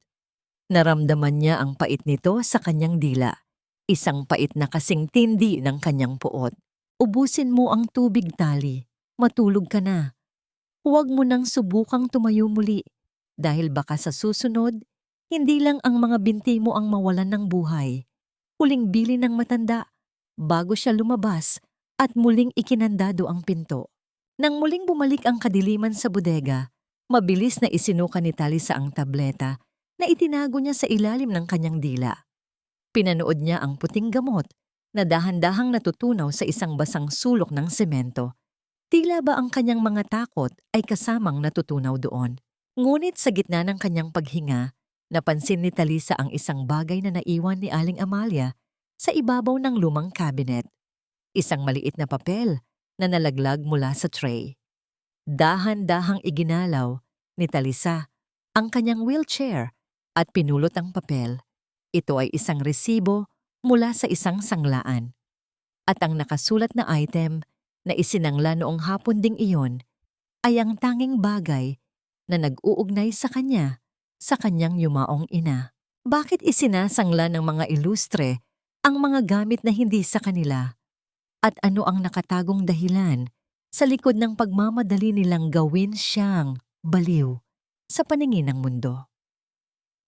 Naramdaman niya ang pait nito sa kanyang dila, isang pait na kasing tindi ng kanyang puot. Ubusin mo ang tubig, Tali. Matulog ka na. Huwag mo nang subukang tumayo muli dahil baka sa susunod, hindi lang ang mga binti mo ang mawalan ng buhay. Huling bili ng matanda bago siya lumabas at muling ikinandado ang pinto. Nang muling bumalik ang kadiliman sa bodega, mabilis na isinuka ni Talisa ang tableta na itinago niya sa ilalim ng kanyang dila. Pinanood niya ang puting gamot na dahan-dahang natutunaw sa isang basang sulok ng semento. Tila ba ang kanyang mga takot ay kasamang natutunaw doon. Ngunit sa gitna ng kanyang paghinga, napansin ni Talisa ang isang bagay na naiwan ni Aling Amalia sa ibabaw ng lumang cabinet. Isang maliit na papel na nalaglag mula sa tray. Dahan-dahang iginalaw ni Talisa ang kanyang wheelchair at pinulot ang papel. Ito ay isang resibo mula sa isang sanglaan. At ang nakasulat na item na isinangla noong hapon ding iyon ay ang tanging bagay na nag-uugnay sa kanya sa kanyang yumaong ina. Bakit isinasangla ng mga ilustre ang mga gamit na hindi sa kanila? At ano ang nakatagong dahilan sa likod ng pagmamadali nilang gawin siyang baliw sa paningin ng mundo?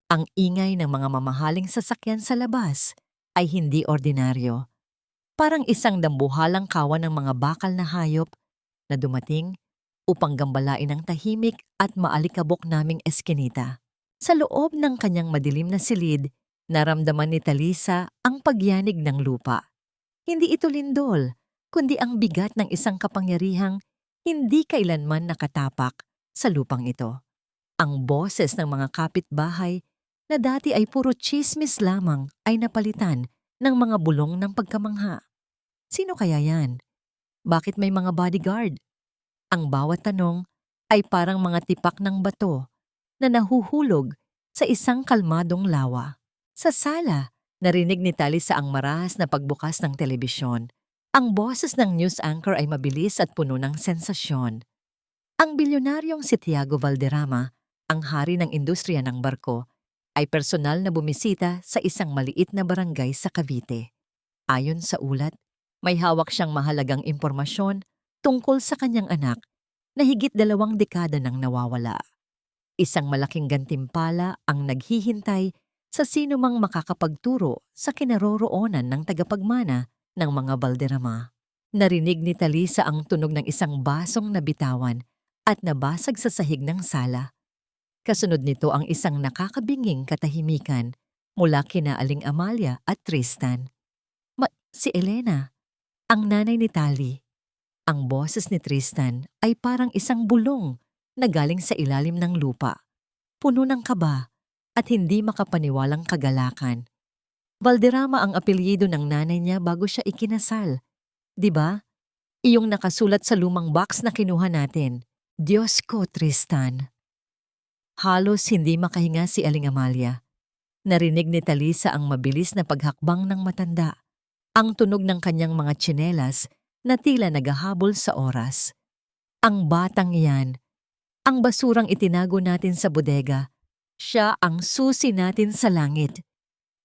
Ang ingay ng mga mamahaling sasakyan sa labas ay hindi ordinaryo. Parang isang dambuhalang kawan ng mga bakal na hayop na dumating upang gambalain ang tahimik at maalikabok naming eskinita. Sa loob ng kanyang madilim na silid, naramdaman ni Talisa ang pagyanig ng lupa. Hindi ito lindol, kundi ang bigat ng isang kapangyarihang hindi kailanman nakatapak sa lupang ito. Ang boses ng mga kapitbahay na dati ay puro tsismis lamang ay napalitan ng mga bulong ng pagkamangha. Sino kaya yan? Bakit may mga bodyguard? Ang bawat tanong ay parang mga tipak ng bato na nahuhulog sa isang kalmadong lawa. Sa sala, narinig ni Talisa ang marahas na pagbukas ng telebisyon. Ang boses ng news anchor ay mabilis at puno ng sensasyon. Ang bilyonaryong si Tiago Valderrama, ang hari ng industriya ng barko, ay personal na bumisita sa isang maliit na barangay sa Cavite. Ayon sa ulat, may hawak siyang mahalagang impormasyon tungkol sa kanyang anak na higit 2 dekada nang nawawala. Isang malaking gantimpala ang naghihintay sa sinumang makakapagturo sa kinaroroonan ng tagapagmana ng mga Valderrama. Narinig ni Talisa ang tunog ng isang basong nabitawan at nabasag sa sahig ng sala. Kasunod nito ang isang nakakabinging katahimikan mula kina Aling Amalia at Tristan. Si Elena, ang nanay ni Tali. Ang boses ni Tristan ay parang isang bulong na galing sa ilalim ng lupa, puno ng kaba at hindi makapaniwalang kagalakan. Valderrama ang apelyido ng nanay niya bago siya ikinasal. 'Di ba? Iyong nakasulat sa lumang box na kinuha natin. Diyos ko, Tristan. Halos hindi makahinga si Aling Amalia. Narinig ni Talisa ang mabilis na paghakbang ng matanda, ang tunog ng kanyang mga tsinelas na tila naghahabol sa oras. Ang batang iyan, ang basurang itinago natin sa bodega, siya ang susi natin sa langit.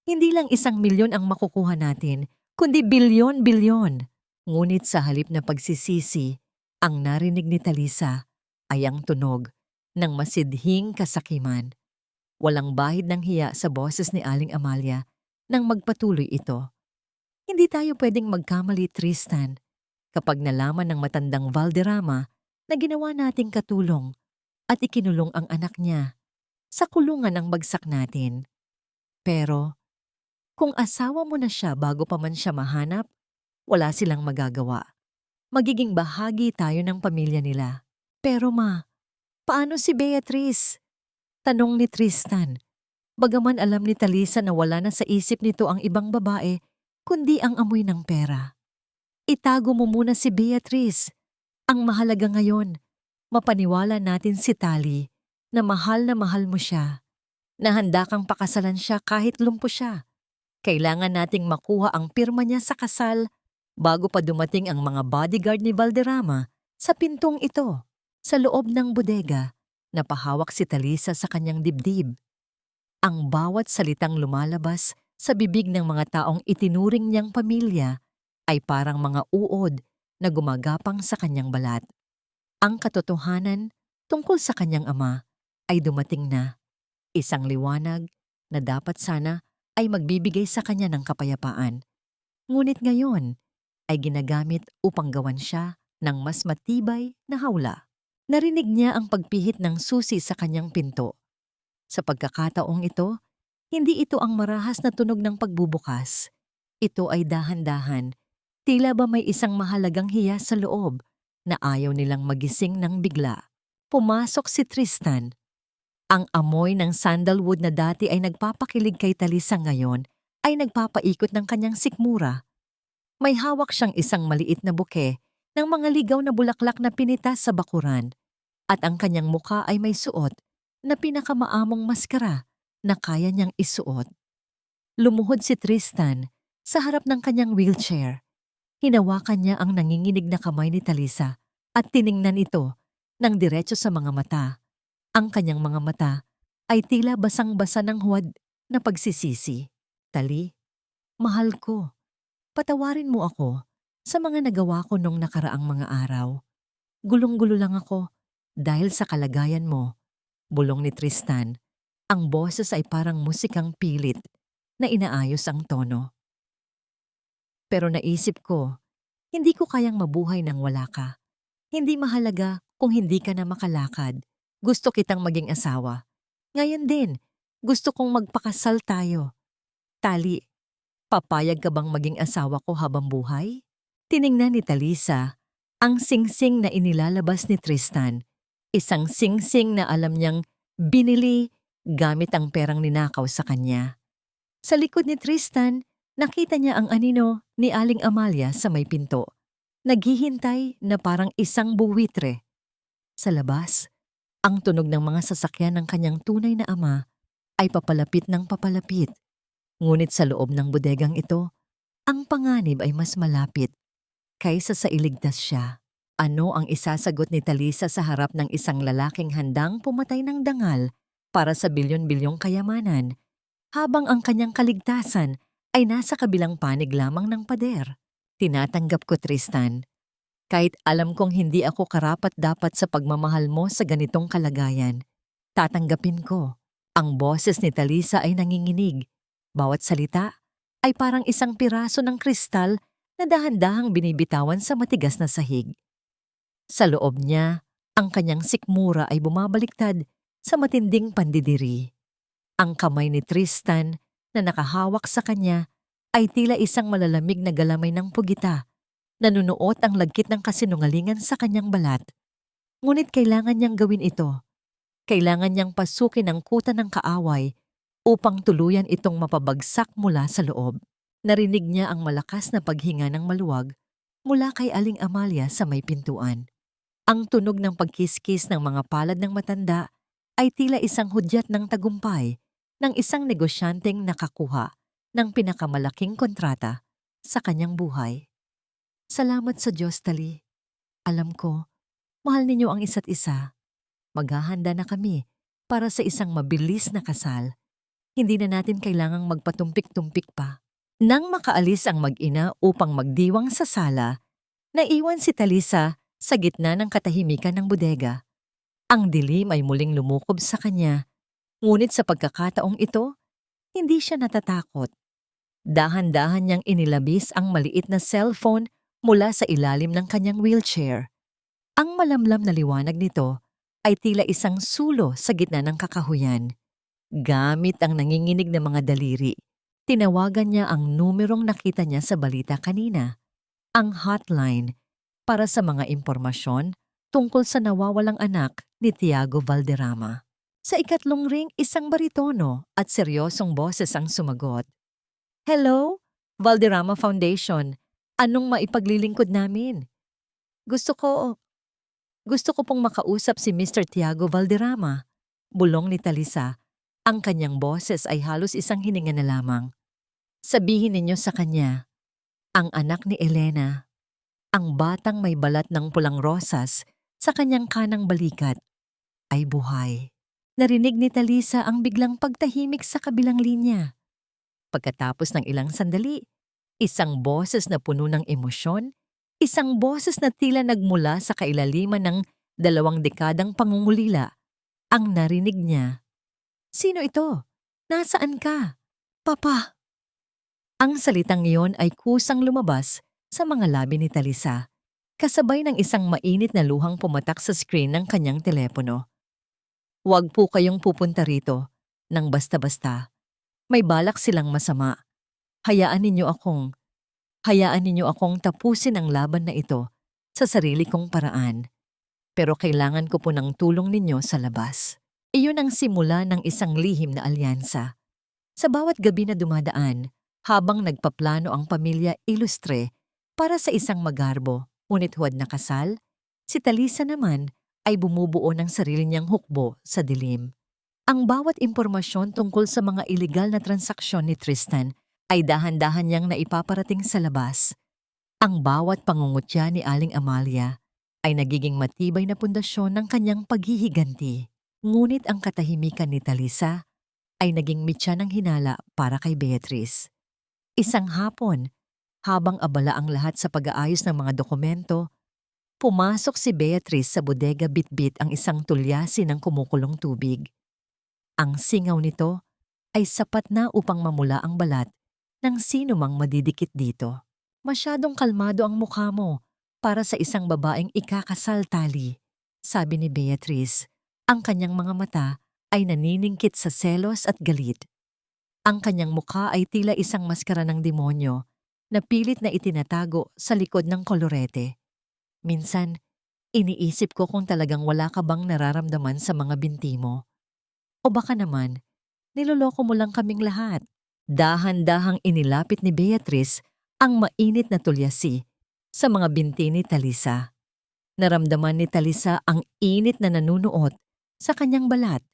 Hindi lang 1,000,000 ang makukuha natin, kundi bilyon-bilyon. Ngunit sa halip na pagsisisi, ang narinig ni Talisa ay ang tunog ng masidhing kasakiman. Walang bahid ng hiya sa boses ni Aling Amalia nang magpatuloy ito. Hindi tayo pwedeng magkamali, Tristan, kapag nalaman ng matandang Valderrama na ginawa nating katulong at ikinulong ang anak niya sa kulungan ng bagsak natin. Pero kung asawa mo na siya bago pa man siya mahanap, wala silang magagawa. Magiging bahagi tayo ng pamilya nila. Pero ma, paano si Beatrice? Tanong ni Tristan. Bagaman alam ni Talisa na wala na sa isip nito ang ibang babae, kundi ang amoy ng pera. Itago mo muna si Beatrice. Ang mahalaga ngayon, mapaniwala natin si Tali na mahal mo siya, na handa kang pakasalan siya kahit lumpo siya. Kailangan nating makuha ang pirma niya sa kasal bago pa dumating ang mga bodyguard ni Valderrama sa pintong ito. Sa loob ng bodega, napahawak si Talisa sa kanyang dibdib. Ang bawat salitang lumalabas sa bibig ng mga taong itinuring niyang pamilya ay parang mga uod na gumagapang sa kanyang balat. Ang katotohanan tungkol sa kanyang ama ay dumating na. Isang liwanag na dapat sana ay magbibigay sa kanya ng kapayapaan. Ngunit ngayon ay ginagamit upang gawan siya ng mas matibay na hawla. Narinig niya ang pagpihit ng susi sa kanyang pinto. Sa pagkakataong ito, hindi ito ang marahas na tunog ng pagbubukas. Ito ay dahan-dahan. Tila ba may isang mahalagang hiya sa loob na ayaw nilang magising ng bigla. Pumasok si Tristan. Ang amoy ng sandalwood na dati ay nagpapakilig kay Talisa ngayon ay nagpapaikot ng kanyang sikmura. May hawak siyang isang maliit na buke ng mga ligaw na bulaklak na pinitas sa bakuran at ang kanyang muka ay may suot na pinakamaamong maskara na kaya niyang isuot. Lumuhod si Tristan sa harap ng kanyang wheelchair. Hinawakan niya ang nanginginig na kamay ni Talisa at tiningnan ito ng diretso sa mga mata. Ang kanyang mga mata ay tila basang-basa ng huwad na pagsisisi. Tali, mahal ko, patawarin mo ako sa mga nagawa ko nung nakaraang mga araw. Gulong-gulo lang ako dahil sa kalagayan mo, bulong ni Tristan. Ang boses ay parang musikang pilit na inaayos ang tono. Pero naisip ko, hindi ko kayang mabuhay nang wala ka. Hindi mahalaga kung hindi ka na makalakad. Gusto kitang maging asawa. Ngayon din, gusto kong magpakasal tayo. Tali, papayag ka bang maging asawa ko habang buhay? Tiningnan ni Talisa ang singsing na inilalabas ni Tristan. Isang singsing na alam niyang binili gamit ang perang ninakaw sa kanya. Sa likod ni Tristan, nakita niya ang anino ni Aling Amalia sa may pinto. Naghihintay na parang isang buwitre. Sa labas, ang tunog ng mga sasakyan ng kanyang tunay na ama ay papalapit ng papalapit. Ngunit sa loob ng bodegang ito, ang panganib ay mas malapit kaysa sa iligtas siya. Ano ang isasagot ni Talisa sa harap ng isang lalaking handang pumatay ng dangal para sa bilyon-bilyong kayamanan, habang ang kanyang kaligtasan ay nasa kabilang panig lamang ng pader? Tinatanggap ko, Tristan. Kahit alam kong hindi ako karapat-dapat sa pagmamahal mo sa ganitong kalagayan, tatanggapin ko. Ang boses ni Talisa ay nanginginig. Bawat salita ay parang isang piraso ng kristal na dahan-dahang binibitawan sa matigas na sahig. Sa loob niya, ang kanyang sikmura ay bumabaliktad sa matinding pandidiri. Ang kamay ni Tristan na nakahawak sa kanya ay tila isang malalamig na galamay ng pugita. Nanunuot ang lagkit ng kasinungalingan sa kanyang balat. Ngunit kailangan niyang gawin ito. Kailangan niyang pasukin ang kuta ng kaaway upang tuluyan itong mapabagsak mula sa loob. Narinig niya ang malakas na paghinga ng maluwag mula kay Aling Amalia sa may pintuan. Ang tunog ng pagkiskis ng mga palad ng matanda ay tila isang hudyat ng tagumpay ng isang negosyanteng nakakuha ng pinakamalaking kontrata sa kanyang buhay. Salamat sa Diyos, Tali. Alam ko, mahal ninyo ang isa't isa. Maghahanda na kami para sa isang mabilis na kasal. Hindi na natin kailangang magpatumpik-tumpik pa. Nang makaalis ang mag-ina upang magdiwang sa sala, naiwan si Talisa sa gitna ng katahimikan ng bodega. Ang dilim ay muling lumukob sa kanya, ngunit sa pagkakataong ito, hindi siya natatakot. Dahan-dahan niyang inilabis ang maliit na cellphone mula sa ilalim ng kanyang wheelchair. Ang malamlam na liwanag nito ay tila isang sulo sa gitna ng kakahuyan. Gamit ang nanginginig na mga daliri, tinawagan niya ang numerong nakita niya sa balita kanina, ang hotline para sa mga impormasyon tungkol sa nawawalang anak ni Tiago Valderrama. Sa ikatlong ring, isang baritono at seryosong boses ang sumagot. Hello, Valderrama Foundation. Anong maipaglilingkod namin? Gusto ko pong makausap si Mr. Tiago Valderrama. Bulong ni Talisa. Ang kanyang boses ay halos isang hininga na lamang. Sabihin ninyo sa kanya, ang anak ni Elena, ang batang may balat ng pulang rosas sa kanyang kanang balikat, ay buhay. Narinig ni Talisa ang biglang pagtahimik sa kabilang linya. Pagkatapos ng ilang sandali, isang boses na puno ng emosyon, isang boses na tila nagmula sa kailaliman ng 2 dekadang pangungulila, ang narinig niya. Sino ito? Nasaan ka? Papa! Ang salitang iyon ay kusang lumabas sa mga labi ni Talisa, kasabay ng isang mainit na luhang pumatak sa screen ng kanyang telepono. Huwag po kayong pupunta rito nang basta-basta. May balak silang masama. Hayaan ninyo akong tapusin ang laban na ito sa sarili kong paraan. Pero kailangan ko po ng tulong ninyo sa labas. Iyon ang simula ng isang lihim na alyansa. Sa bawat gabi na dumadaan, habang nagpaplano ang pamilya Ilustre para sa isang magarbo, ngunit huwad na kasal, si Talisa naman ay bumubuo ng sarili niyang hukbo sa dilim. Ang bawat impormasyon tungkol sa mga ilegal na transaksyon ni Tristan ay dahan-dahan niyang naipaparating sa labas. Ang bawat pangungutya ni Aling Amalia ay nagiging matibay na pundasyon ng kanyang paghihiganti. Ngunit ang katahimikan ni Talisa ay naging mitya ng hinala para kay Beatrice. Isang hapon, habang abala ang lahat sa pag-aayos ng mga dokumento, pumasok si Beatrice sa bodega bitbit ang isang tulyasi ng kumukulong tubig. Ang singaw nito ay sapat na upang mamula ang balat ng sino mang madidikit dito. Masyadong kalmado ang mukha mo para sa isang babaeng ikakasal, Tali, sabi ni Beatrice. Ang kanyang mga mata ay naniningkit sa selos at galit. Ang kanyang mukha ay tila isang maskara ng demonyo na pilit na itinatago sa likod ng kolorete. Minsan, iniisip ko kung talagang wala ka bang nararamdaman sa mga binti mo. O baka naman, niloloko mo lang kaming lahat. Dahan-dahang inilapit ni Beatrice ang mainit na tulyasi sa mga binti ni Talisa. Naramdaman ni Talisa ang init na nanunuot sa kanyang balat.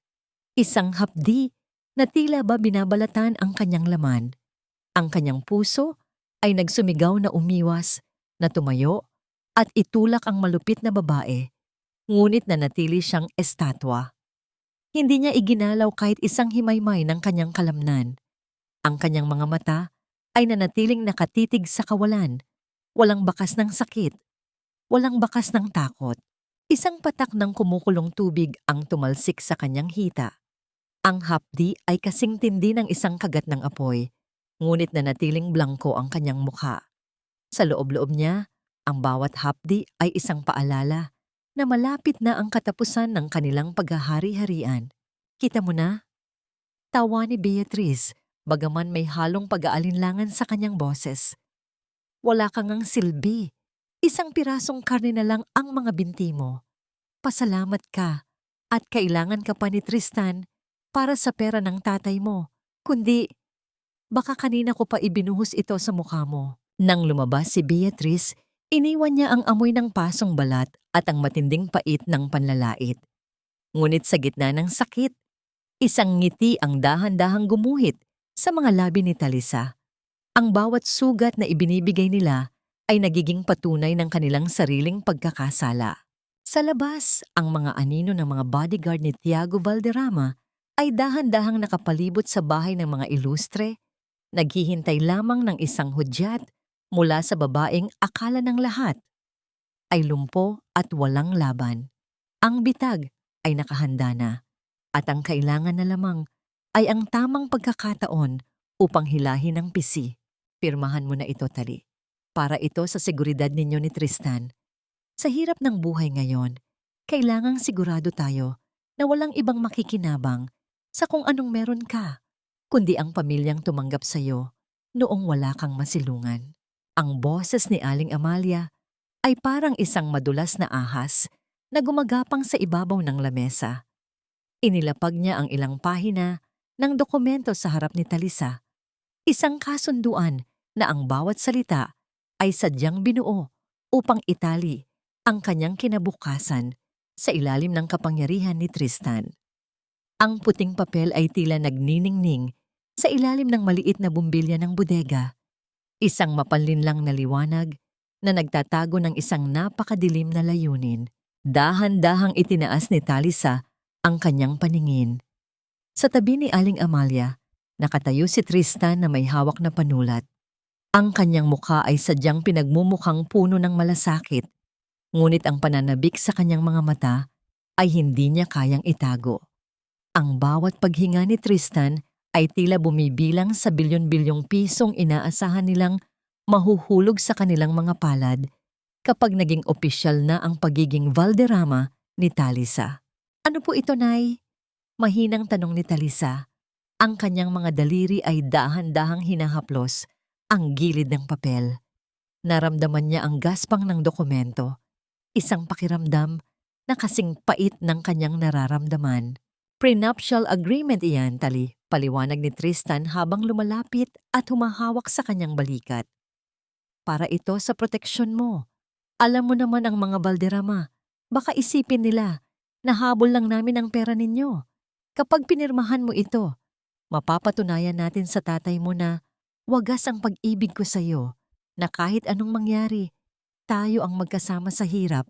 Isang hapdi na tila ba binabalatan ang kanyang laman. Ang kanyang puso ay nagsumigaw na umiwas, na tumayo at itulak ang malupit na babae, ngunit nanatili siyang estatwa. Hindi niya iginalaw kahit isang himaymay ng kanyang kalamnan. Ang kanyang mga mata ay nanatiling nakatitig sa kawalan, walang bakas ng sakit, walang bakas ng takot. Isang patak ng kumukulong tubig ang tumalsik sa kanyang hita. Ang hapdi ay kasing tindi ng isang kagat ng apoy, ngunit nanatiling blangko ang kanyang mukha. Sa loob-loob niya, ang bawat hapdi ay isang paalala na malapit na ang katapusan ng kanilang paghahari-harian. Kita mo na? Tawa ni Beatrice, bagaman may halong pag-aalinlangan sa kanyang boses. Wala kang ngang silbi. Isang pirasong karne na lang ang mga binti mo. Pasalamat ka at kailangan ka pa ni Tristan para sa pera ng tatay mo. Kundi, baka kanina ko pa ibinuhos ito sa mukha mo. Nang lumabas si Beatrice, iniwan niya ang amoy ng pasong balat at ang matinding pait ng panlalait. Ngunit sa gitna ng sakit, isang ngiti ang dahan-dahang gumuhit sa mga labi ni Talisa. Ang bawat sugat na ibinibigay nila ay nagiging patunay ng kanilang sariling pagkakasala. Sa labas, ang mga anino ng mga bodyguard ni Tiago Valderrama ay dahan-dahang nakapalibot sa bahay ng mga Ilustre, naghihintay lamang ng isang hudyat mula sa babaeng akala ng lahat ay lumpo at walang laban. Ang bitag ay nakahanda na at ang kailangan na lamang ay ang tamang pagkakataon upang hilahin ang pisi. Pirmahan mo na ito, Tali. Para ito sa seguridad ninyo ni Tristan. Sa hirap ng buhay ngayon, kailangang sigurado tayo na walang ibang makikinabang sa kung anong meron ka, kundi ang pamilyang tumanggap sa'yo noong wala kang masilungan. Ang boses ni Aling Amalia ay parang isang madulas na ahas na gumagapang sa ibabaw ng lamesa. Inilapag niya ang ilang pahina ng dokumento sa harap ni Talisa. Isang kasunduan na ang bawat salita ay sadyang binuo upang itali ang kanyang kinabukasan sa ilalim ng kapangyarihan ni Tristan. Ang puting papel ay tila nagniningning sa ilalim ng maliit na bumbilya ng bodega. Isang mapanlinlang na liwanag na nagtatago ng isang napakadilim na layunin. Dahan-dahang itinaas ni Talisa ang kanyang paningin. Sa tabi ni Aling Amalia, nakatayo si Tristan na may hawak na panulat. Ang kanyang mukha ay sadyang pinagmumukhang puno ng malasakit, ngunit ang pananabik sa kanyang mga mata ay hindi niya kayang itago. Ang bawat paghinga ni Tristan ay tila bumibilang sa bilyon-bilyong pisong inaasahan nilang mahuhulog sa kanilang mga palad kapag naging opisyal na ang pagiging Valderrama ni Talisa. Ano po ito, Nay? Mahinang tanong ni Talisa. Ang kanyang mga daliri ay dahan-dahang hinahaplos ang gilid ng papel. Naramdaman niya ang gaspang ng dokumento, isang pakiramdam na kasing pait ng kanyang nararamdaman. Prenuptial agreement iyan, Tali, paliwanag ni Tristan habang lumalapit at humahawak sa kanyang balikat. Para ito sa proteksyon mo. Alam mo naman ang mga Valderrama, baka isipin nila na habol lang namin ang pera ninyo. Kapag pinirmahan mo ito, mapapatunayan natin sa tatay mo na wagas ang pag-ibig ko sa iyo, na kahit anong mangyari, tayo ang magkasama sa hirap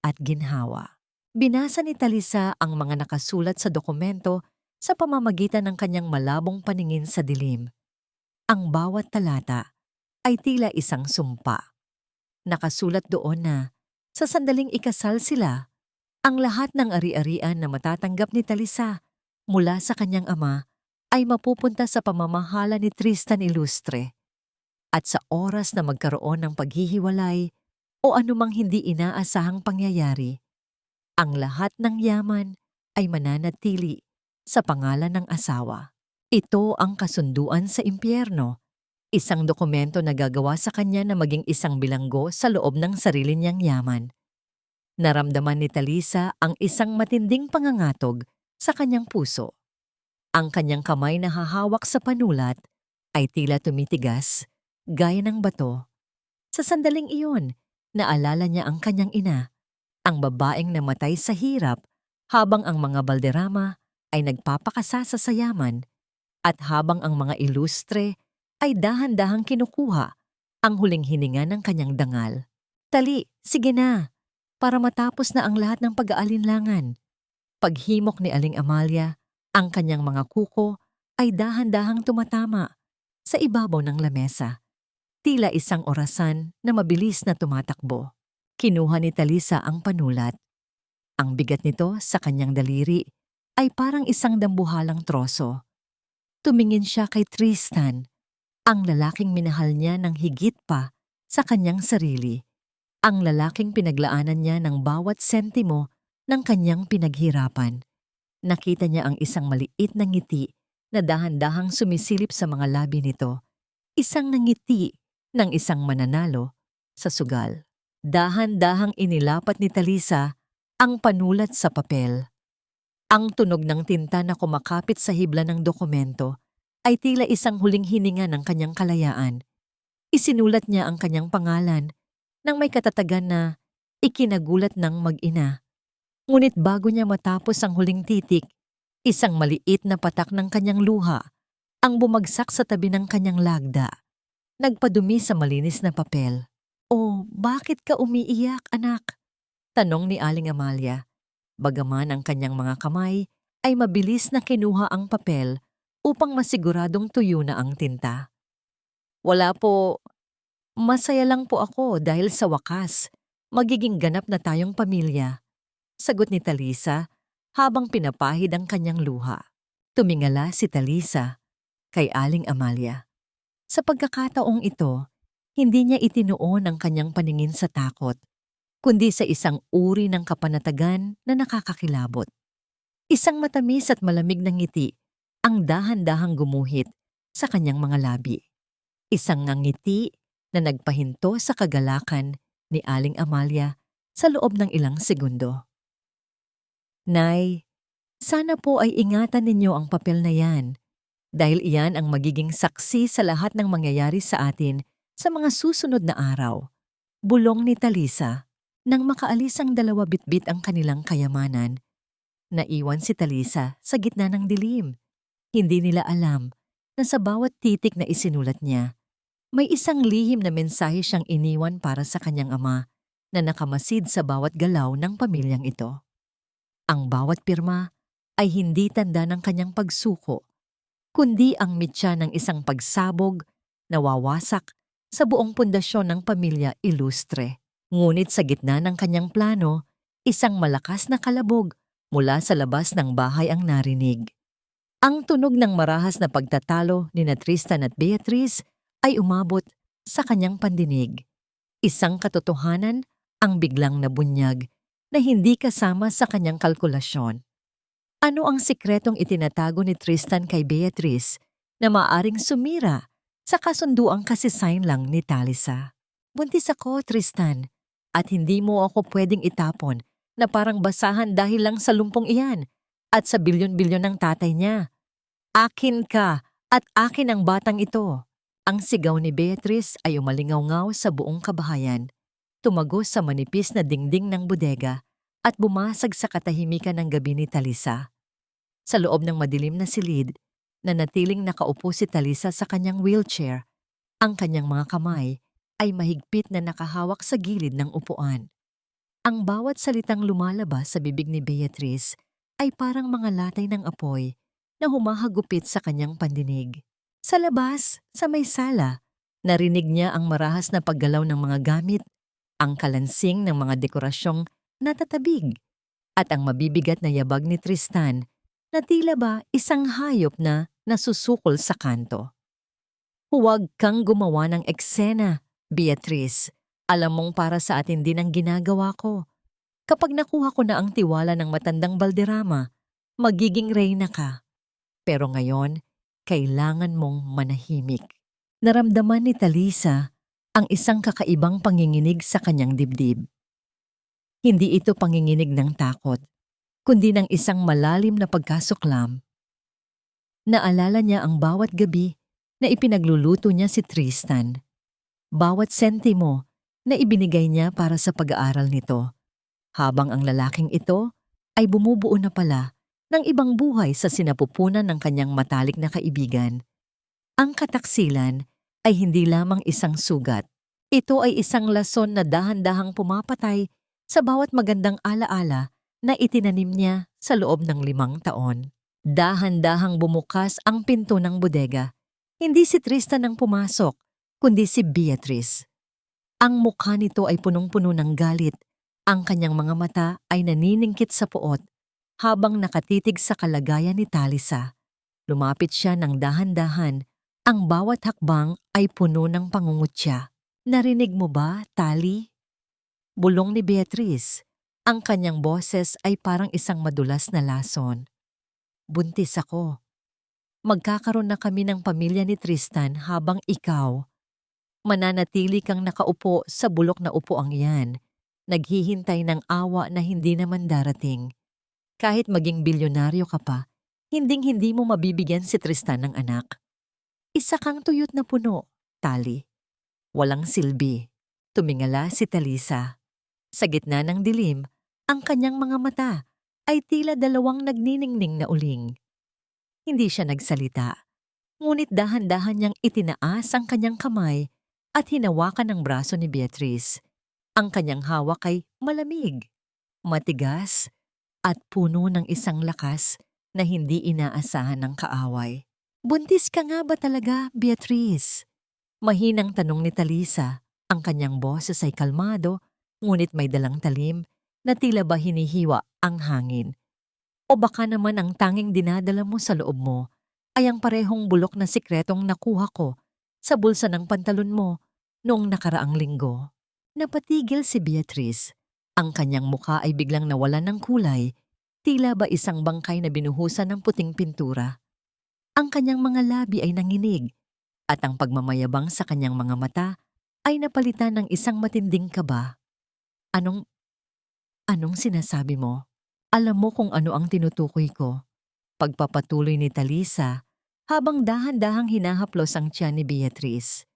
at ginhawa. Binasa ni Talisa ang mga nakasulat sa dokumento sa pamamagitan ng kanyang malabong paningin sa dilim. Ang bawat talata ay tila isang sumpa. Nakasulat doon na sa sandaling ikasal sila, ang lahat ng ari-arian na matatanggap ni Talisa mula sa kanyang ama ay mapupunta sa pamamahala ni Tristan Ilustre. At sa oras na magkaroon ng paghihiwalay o anumang hindi inaasahang pangyayari, ang lahat ng yaman ay mananatili sa pangalan ng asawa. Ito ang kasunduan sa impyerno, isang dokumento na gagawa sa kanya na maging isang bilanggo sa loob ng sarili niyang yaman. Naramdaman ni Talisa ang isang matinding pangangatog sa kanyang puso. Ang kanyang kamay na hahawak sa panulat ay tila tumitigas, gaya ng bato. Sa sandaling iyon, naalala niya ang kanyang ina, ang babaeng namatay sa hirap habang ang mga Valderrama ay nagpapakasa sa sayaman at habang ang mga Ilustre ay dahan-dahang kinukuha ang huling hininga ng kanyang dangal. Tali, sige na, para matapos na ang lahat ng pag-aalinlangan. Paghimok ni Aling Amalia, ang kanyang mga kuko ay dahan-dahang tumatama sa ibabaw ng lamesa. Tila isang orasan na mabilis na tumatakbo. Kinuha ni Talisa ang panulat. Ang bigat nito sa kanyang daliri ay parang isang dambuhalang troso. Tumingin siya kay Tristan, ang lalaking minahal niya ng higit pa sa kanyang sarili, ang lalaking pinaglaanan niya ng bawat sentimo ng kanyang pinaghirapan. Nakita niya ang isang maliit na ngiti na dahan-dahang sumisilip sa mga labi nito, isang nangiti ng isang mananalo sa sugal. Dahan-dahang inilapat ni Talisa ang panulat sa papel. Ang tunog ng tinta na kumakapit sa hibla ng dokumento ay tila isang huling hininga ng kanyang kalayaan. Isinulat niya ang kanyang pangalan nang may katatagan na ikinagulat ng mag-ina. Ngunit bago niya matapos ang huling titik, isang maliit na patak ng kanyang luha ang bumagsak sa tabi ng kanyang lagda. Nagpadumi sa malinis na papel. "Oh, bakit ka umiiyak, anak?" tanong ni Aling Amalia. Bagaman ang kanyang mga kamay ay mabilis na kinuha ang papel upang masiguradong tuyo na ang tinta. "Wala po. Masaya lang po ako dahil sa wakas, magiging ganap na tayong pamilya," sagot ni Talisa habang pinapahid ang kanyang luha. Tumingala si Talisa kay Aling Amalia. Sa pagkakataong ito, hindi niya itinuon ang kanyang paningin sa takot, kundi sa isang uri ng kapanatagan na nakakakilabot. Isang matamis at malamig na ngiti ang dahan-dahang gumuhit sa kanyang mga labi. Isang ngiti na nagpahinto sa kagalakan ni Aling Amalia sa loob ng ilang segundo. "Nay, sana po ay ingatan ninyo ang papel na yan, dahil iyan ang magiging saksi sa lahat ng mangyayari sa atin sa mga susunod na araw," bulong ni Talisa. Nang makaalis ang dalawa bitbit ang kanilang kayamanan, naiwan si Talisa sa gitna ng dilim. Hindi nila alam na sa bawat titik na isinulat niya, may isang lihim na mensahe siyang iniwan para sa kanyang ama na nakamasid sa bawat galaw ng pamilyang ito. Ang bawat pirma ay hindi tanda ng kanyang pagsuko, kundi ang mitya ng isang pagsabog na wawasak sa buong pundasyon ng pamilya Ilustre. Ngunit sa gitna ng kanyang plano, isang malakas na kalabog mula sa labas ng bahay ang narinig. Ang tunog ng marahas na pagtatalo ni Tristan at Beatrice ay umabot sa kanyang pandinig. Isang katotohanan ang biglang nabunyag na hindi kasama sa kanyang kalkulasyon. Ano ang sikretong itinatago ni Tristan kay Beatrice na maaring sumira Sa kasunduang kasi-sign lang ni Talisa. Buntis ako, Tristan. At hindi mo ako pwedeng itapon na parang basahan dahil lang sa lumpong iyan at sa bilyon-bilyon ng tatay niya. Akin ka at akin ang batang ito. Ang sigaw ni Beatrice ay umalingaw-ngaw sa buong kabahayan, tumagos sa manipis na dingding ng bodega at bumasag sa katahimikan ng gabi ni Talisa. Sa loob ng madilim na silid, nanatiling nakaupo si Talisa sa kanyang wheelchair. Ang kanyang mga kamay ay mahigpit na nakahawak sa gilid ng upuan. Ang bawat salitang lumalabas sa bibig ni Beatrice ay parang mga latay ng apoy na humahagupit sa kanyang pandinig. Sa labas, sa may sala, narinig niya ang marahas na paggalaw ng mga gamit, ang kalansing ng mga dekorasyong natatabig, at ang mabibigat na yabag ni Tristan na tila ba isang hayop na nasusukol sa kanto. Huwag kang gumawa ng eksena, Beatrice. Alam mong para sa atin din ang ginagawa ko. Kapag nakuha ko na ang tiwala ng matandang Balderrama, magiging reyna ka. Pero ngayon, kailangan mong manahimik. Naramdaman ni Talisa ang isang kakaibang panginginig sa kanyang dibdib. Hindi ito panginginig ng takot, kundi ng isang malalim na pagkasuklam. Naalala niya ang bawat gabi na ipinagluluto niya si Tristan. Bawat sentimo na ibinigay niya para sa pag-aaral nito, habang ang lalaking ito ay bumubuo na pala ng ibang buhay sa sinapupunan ng kanyang matalik na kaibigan. Ang kataksilan ay hindi lamang isang sugat. Ito ay isang lason na dahan-dahang pumapatay sa bawat magandang alaala na itinanim niya sa loob ng 5 taon. Dahan-dahang bumukas ang pinto ng bodega. Hindi si Tristan ang pumasok, kundi si Beatrice. Ang mukha nito ay punong-puno ng galit. Ang kanyang mga mata ay naniningkit sa puot habang nakatitig sa kalagayan ni Talisa. Lumapit siya ng dahan-dahan. Ang bawat hakbang ay puno ng pangungutya. Narinig mo ba, Tali? Bulong ni Beatrice. Ang kanyang boses ay parang isang madulas na lason. Buntis ako. Magkakaroon na kami ng pamilya ni Tristan habang ikaw, mananatili kang nakaupo sa bulok na upuang yan, naghihintay ng awa na hindi naman darating. Kahit maging bilyonaryo ka pa, hinding-hindi mo mabibigyan si Tristan ng anak. Isa kang tuyot na puno, Tali. Walang silbi. Tumingala si Talisa. Sa gitna ng dilim, ang kanyang mga mata ay tila dalawang nagniningning na uling. Hindi siya nagsalita, ngunit dahan-dahan niyang itinaas ang kanyang kamay at hinawakan ang braso ni Beatrice. Ang kanyang hawak ay malamig, matigas, at puno ng isang lakas na hindi inaasahan ng kaaway. Buntis ka nga ba talaga, Beatrice? Mahinang tanong ni Talisa. Ang kanyang boses ay kalmado, ngunit may dalang talim na tila ba hinihiwa ang hangin. O baka naman ang tanging dinadala mo sa loob mo ay ang parehong bulok na sikretong nakuha ko sa bulsa ng pantalon mo noong nakaraang linggo. Napatigil si Beatrice. Ang kanyang mukha ay biglang nawalan ng kulay, tila ba isang bangkay na binuhusan ng puting pintura. Ang kanyang mga labi ay nanginig, at ang pagmamayabang sa kanyang mga mata ay napalitan ng isang matinding kaba. Anong sinasabi mo? Alam mo kung ano ang tinutukoy ko. Pagpapatuloy ni Talisa habang dahan-dahang hinahaplos ang tiyan ni Beatrice.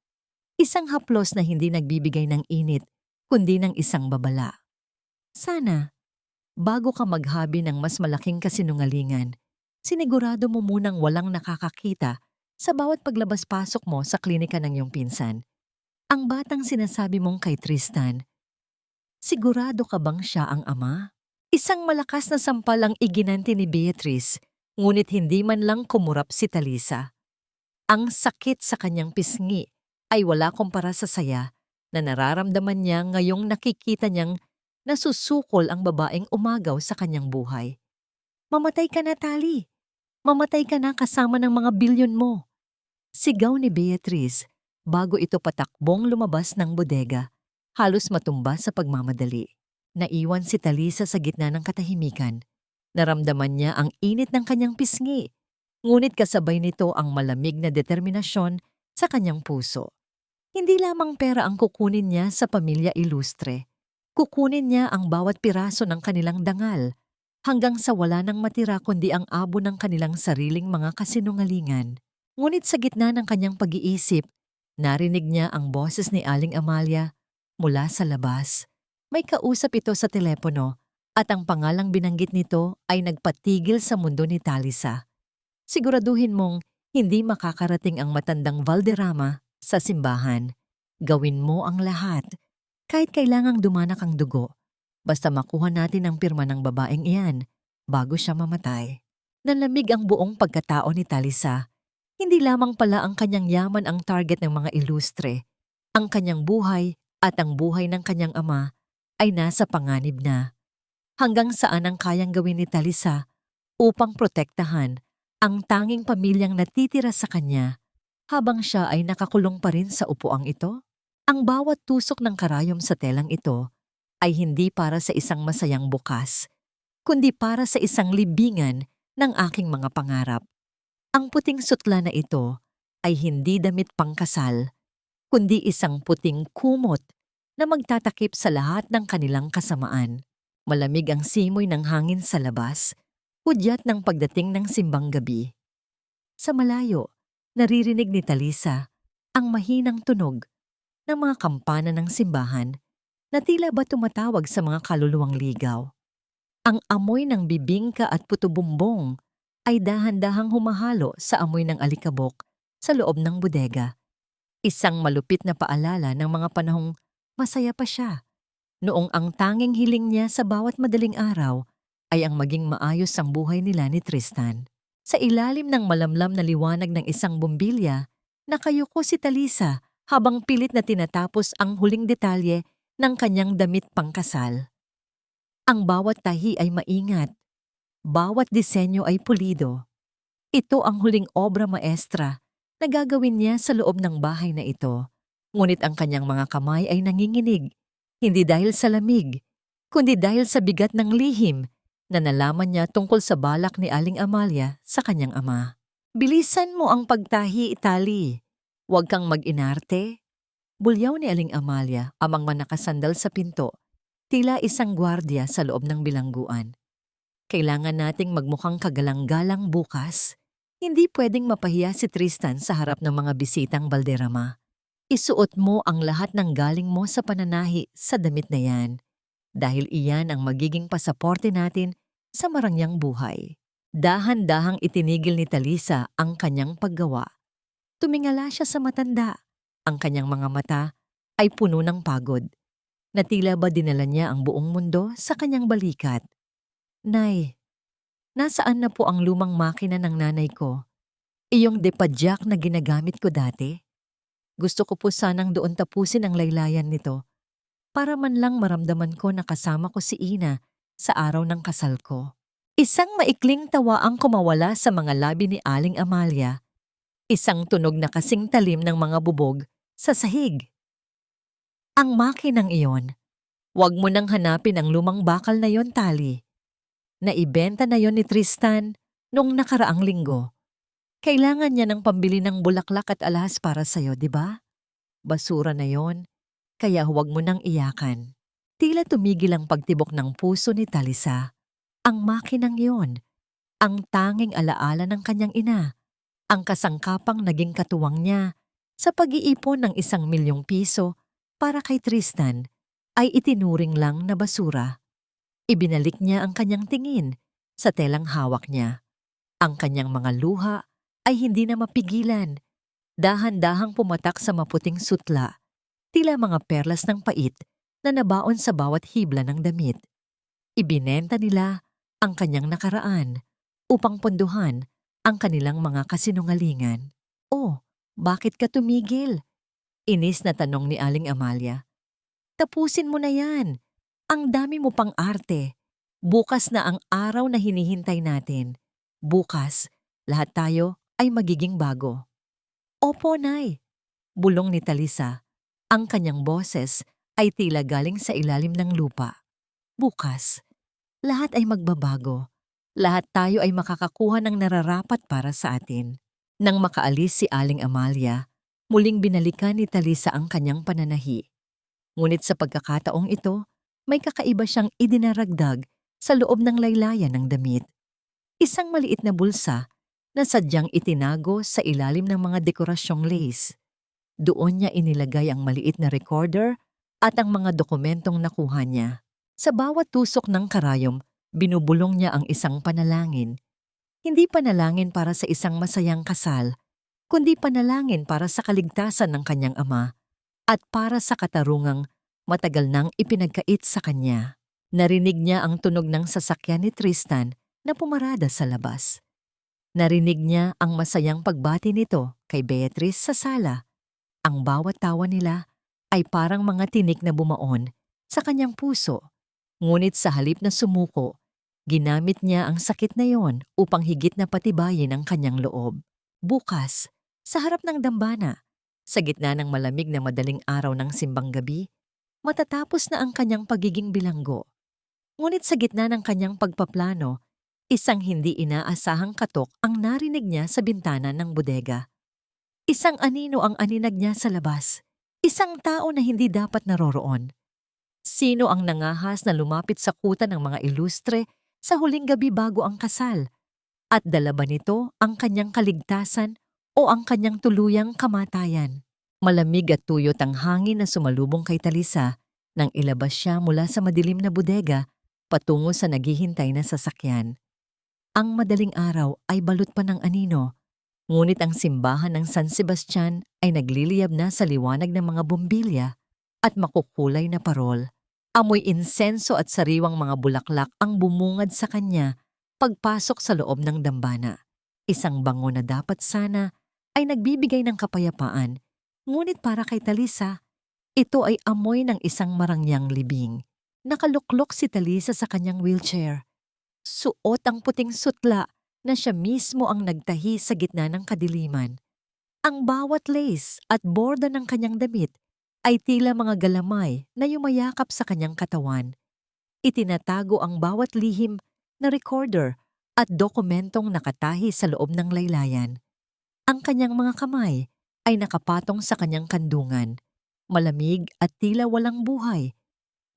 Isang haplos na hindi nagbibigay ng init, kundi ng isang babala. Sana, bago ka maghabi ng mas malaking kasinungalingan, sinigurado mo munang walang nakakakita sa bawat paglabas-pasok mo sa klinika ng iyong pinsan. Ang batang sinasabi mong kay Tristan, sigurado ka bang siya ang ama? Isang malakas na sampal ang iginanti ni Beatrice, ngunit hindi man lang kumurap si Talisa. Ang sakit sa kanyang pisngi ay wala kumpara sa saya na nararamdaman niya ngayong nakikita niyang nasusukol ang babaeng umagaw sa kanyang buhay. Mamatay ka na, Tali! Mamatay ka na kasama ng mga bilyon mo! Sigaw ni Beatrice bago ito patakbong lumabas ng bodega, halos matumba sa pagmamadali. Naiwan si Talisa sa gitna ng katahimikan. Naramdaman niya ang init ng kanyang pisngi, ngunit kasabay nito ang malamig na determinasyon sa kanyang puso. Hindi lamang pera ang kukunin niya sa pamilya ilustre. Kukunin niya ang bawat piraso ng kanilang dangal hanggang sa wala nang matira kundi ang abo ng kanilang sariling mga kasinungalingan. Ngunit sa gitna ng kanyang pag-iisip, narinig niya ang boses ni Aling Amalia mula sa labas. May kausap ito sa telepono at ang pangalang binanggit nito ay nagpatigil sa mundo ni Talisa. Siguraduhin mong hindi makakarating ang matandang Valderrama sa simbahan. Gawin mo ang lahat, kahit kailangang dumanak ang dugo, basta makuha natin ang pirma ng babaeng iyan bago siya mamatay. Nalamig ang buong pagkatao ni Talisa. Hindi lamang pala ang kanyang yaman ang target ng mga ilustre. Ang kanyang buhay at ang buhay ng kanyang ama ay nasa panganib na. Hanggang saan ang kayang gawin ni Talisa upang protektahan ang tanging pamilyang natitira sa kanya habang siya ay nakakulong pa rin sa upuang ito? Ang bawat tusok ng karayom sa telang ito ay hindi para sa isang masayang bukas, kundi para sa isang libingan ng aking mga pangarap. Ang puting sutla na ito ay hindi damit pangkasal, kundi isang puting kumot na magtatakip sa lahat ng kanilang kasamaan. Malamig ang simoy ng hangin sa labas, hudyat ng pagdating ng simbang gabi. Sa malayo, naririnig ni Talisa ang mahinang tunog ng mga kampana ng simbahan na tila ba tumatawag sa mga kaluluwang ligaw. Ang amoy ng bibingka at putubumbong ay dahan-dahang humahalo sa amoy ng alikabok sa loob ng bodega. Isang malupit na paalala ng mga panahong masaya pa siya, noong ang tanging hiling niya sa bawat madaling araw ay ang maging maayos ang buhay nila ni Tristan. Sa ilalim ng malamlam na liwanag ng isang bumbilya, nakayuko si Talisa habang pilit na tinatapos ang huling detalye ng kanyang damit pangkasal. Ang bawat tahi ay maingat, bawat disenyo ay pulido. Ito ang huling obra maestra na gagawin niya sa loob ng bahay na ito. Ngunit ang kanyang mga kamay ay nanginginig, hindi dahil sa lamig, kundi dahil sa bigat ng lihim na nalaman niya tungkol sa balak ni Aling Amalia sa kanyang ama. Bilisan mo ang pagtahi, Itali. Huwag kang mag-inarte. Bulyaw ni Aling Amalia amang manakasandal sa pinto, tila isang gwardiya sa loob ng bilangguan. Kailangan nating magmukhang kagalang-galang bukas. Hindi pwedeng mapahiya si Tristan sa harap ng mga bisitang Valderrama. Isuot mo ang lahat ng galing mo sa pananahi sa damit na yan, dahil iyan ang magiging pasaporte natin sa marangyang buhay. Dahan-dahang itinigil ni Talisa ang kanyang paggawa. Tumingala siya sa matanda. Ang kanyang mga mata ay puno ng pagod, na tila ba dinala niya ang buong mundo sa kanyang balikat. Nay, nasaan na po ang lumang makina ng nanay ko? Iyong depadyak na ginagamit ko dati? Gusto ko po sanang doon tapusin ang laylayan nito para man lang maramdaman ko na kasama ko si Ina sa araw ng kasal ko. Isang maikling tawa ang kumawala sa mga labi ni Aling Amalia. Isang tunog na kasing talim ng mga bubog sa sahig. Ang makinang iyon, huwag mo nang hanapin ang lumang bakal na yon, Tali. Naibenta na yon ni Tristan noong nakaraang linggo. Kailangan niya ng pambili ng bulaklak at alahas para sa'yo, di ba? Basura na yon, kaya huwag mo nang iyakan. Tila tumigil ang pagtibok ng puso ni Talisa. Ang makinang yon, ang tanging alaala ng kanyang ina, ang kasangkapang naging katuwang niya sa pag-iipon ng 1,000,000 piso para kay Tristan, ay itinuring lang na basura. Ibinalik niya ang kanyang tingin sa telang hawak niya. Ang kanyang mga luha ay hindi na mapigilan. Dahan-dahang pumatak sa maputing sutla, tila mga perlas ng pait na nabaon sa bawat hibla ng damit. Ibinenta nila ang kanyang nakaraan upang pondohan ang kanilang mga kasinungalingan. Oh, bakit ka tumigil? Inis na tanong ni Aling Amalia. Tapusin mo na yan. Ang dami mo pang arte. Bukas na ang araw na hinihintay natin. Bukas, lahat tayo ay magiging bago. Opo, Nay. Bulong ni Talisa. Ang kanyang boses ay tila galing sa ilalim ng lupa. Bukas, lahat ay magbabago. Lahat tayo ay makakakuha ng nararapat para sa atin. Nang makaalis si Aling Amalia, Muling binalikan ni Talisa ang kanyang pananahi. Ngunit sa pagkakataong ito, may kakaiba siyang idinaragdag sa loob ng laylayan ng damit. Isang maliit na bulsa na sadyang itinago sa ilalim ng mga dekorasyong lace. Doon niya inilagay ang maliit na recorder at ang mga dokumentong nakuha niya. Sa bawat tusok ng karayom, binubulong niya ang isang panalangin. Hindi panalangin para sa isang masayang kasal, kundi panalangin para sa kaligtasan ng kanyang ama at para sa katarungang matagal nang ipinagkait sa kanya. Narinig niya ang tunog ng sasakyan ni Tristan na pumarada sa labas. Narinig niya ang masayang pagbati nito kay Beatrice sa sala. Ang bawat tawa nila ay parang mga tinik na bumaon sa kanyang puso. Ngunit sa halip na sumuko, ginamit niya ang sakit na yon upang higit na patibayin ang kanyang loob. Bukas, sa harap ng dambana, sa gitna ng malamig na madaling araw ng simbang gabi, matatapos na ang kanyang pagiging bilanggo. Ngunit sa gitna ng kanyang pagpaplano, isang hindi inaasahang katok ang narinig niya sa bintana ng bodega. Isang anino ang aninag niya sa labas. Isang tao na hindi dapat naroroon. Sino ang nangahas na lumapit sa kuta ng mga ilustre sa huling gabi bago ang kasal? At dala ba nito ang kanyang kaligtasan o ang kanyang tuluyang kamatayan? Malamig at tuyot ang hangin na sumalubong kay Talisa nang ilabas siya mula sa madilim na bodega patungo sa naghihintay na sasakyan. Ang madaling araw ay balot pa ng anino, ngunit ang simbahan ng San Sebastian ay nagliliyab na sa liwanag ng mga bombilya at makukulay na parol. Amoy insenso at sariwang mga bulaklak ang bumungad sa kanya pagpasok sa loob ng dambana. Isang bango na dapat sana ay nagbibigay ng kapayapaan, ngunit para kay Talisa, ito ay amoy ng isang marangyang libing. Nakaluklok si Talisa sa kanyang wheelchair. Suot ang puting sutla na siya mismo ang nagtahi sa gitna ng kadiliman. Ang bawat lace at borda ng kanyang damit ay tila mga galamay na yumayakap sa kanyang katawan. Itinatago ang bawat lihim na recorder at dokumentong nakatahi sa loob ng laylayan. Ang kanyang mga kamay ay nakapatong sa kanyang kandungan, malamig at tila walang buhay.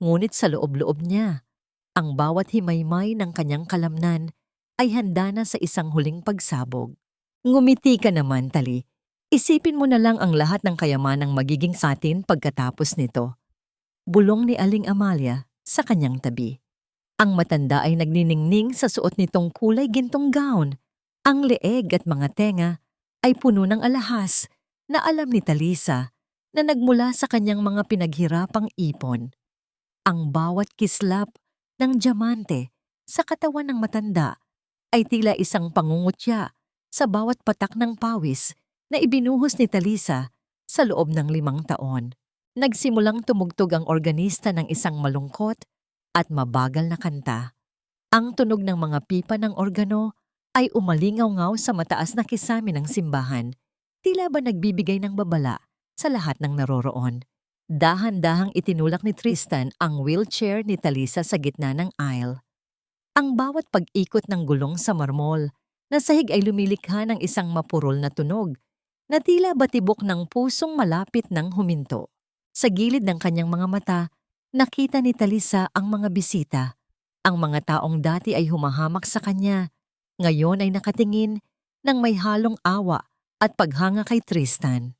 Ngunit sa loob-loob niya, ang bawat himaymay ng kanyang kalamnan ay handa na sa isang huling pagsabog. Ngumiti ka naman, Tali. Isipin mo na lang ang lahat ng kayamanang magiging sa atin pagkatapos nito. Bulong ni Aling Amalia sa kanyang tabi. Ang matanda ay nagniningning sa suot nitong kulay gintong gown. Ang leeg at mga tenga ay puno ng alahas na alam ni Talisa na nagmula sa kanyang mga pinaghirapang ipon. Ang bawat kislap ng diamante sa katawan ng matanda ay tila isang pangungutya sa bawat patak ng pawis na ibinuhos ni Talisa sa loob ng 5 taon. Nagsimulang tumugtog ang organista ng isang malungkot at mabagal na kanta. Ang tunog ng mga pipa ng organo ay umalingaw-ngaw sa mataas na kisame ng simbahan, tila ba nagbibigay ng babala sa lahat ng naroroon. Dahan-dahang itinulak ni Tristan ang wheelchair ni Talisa sa gitna ng aisle. Ang bawat pag-ikot ng gulong sa marmol na sahig ay lumilikha ng isang mapurol na tunog na tila batibok ng pusong malapit ng huminto. Sa gilid ng kanyang mga mata, nakita ni Talisa ang mga bisita. Ang mga taong dati ay humahamak sa kanya, ngayon ay nakatingin ng may halong awa at paghanga kay Tristan.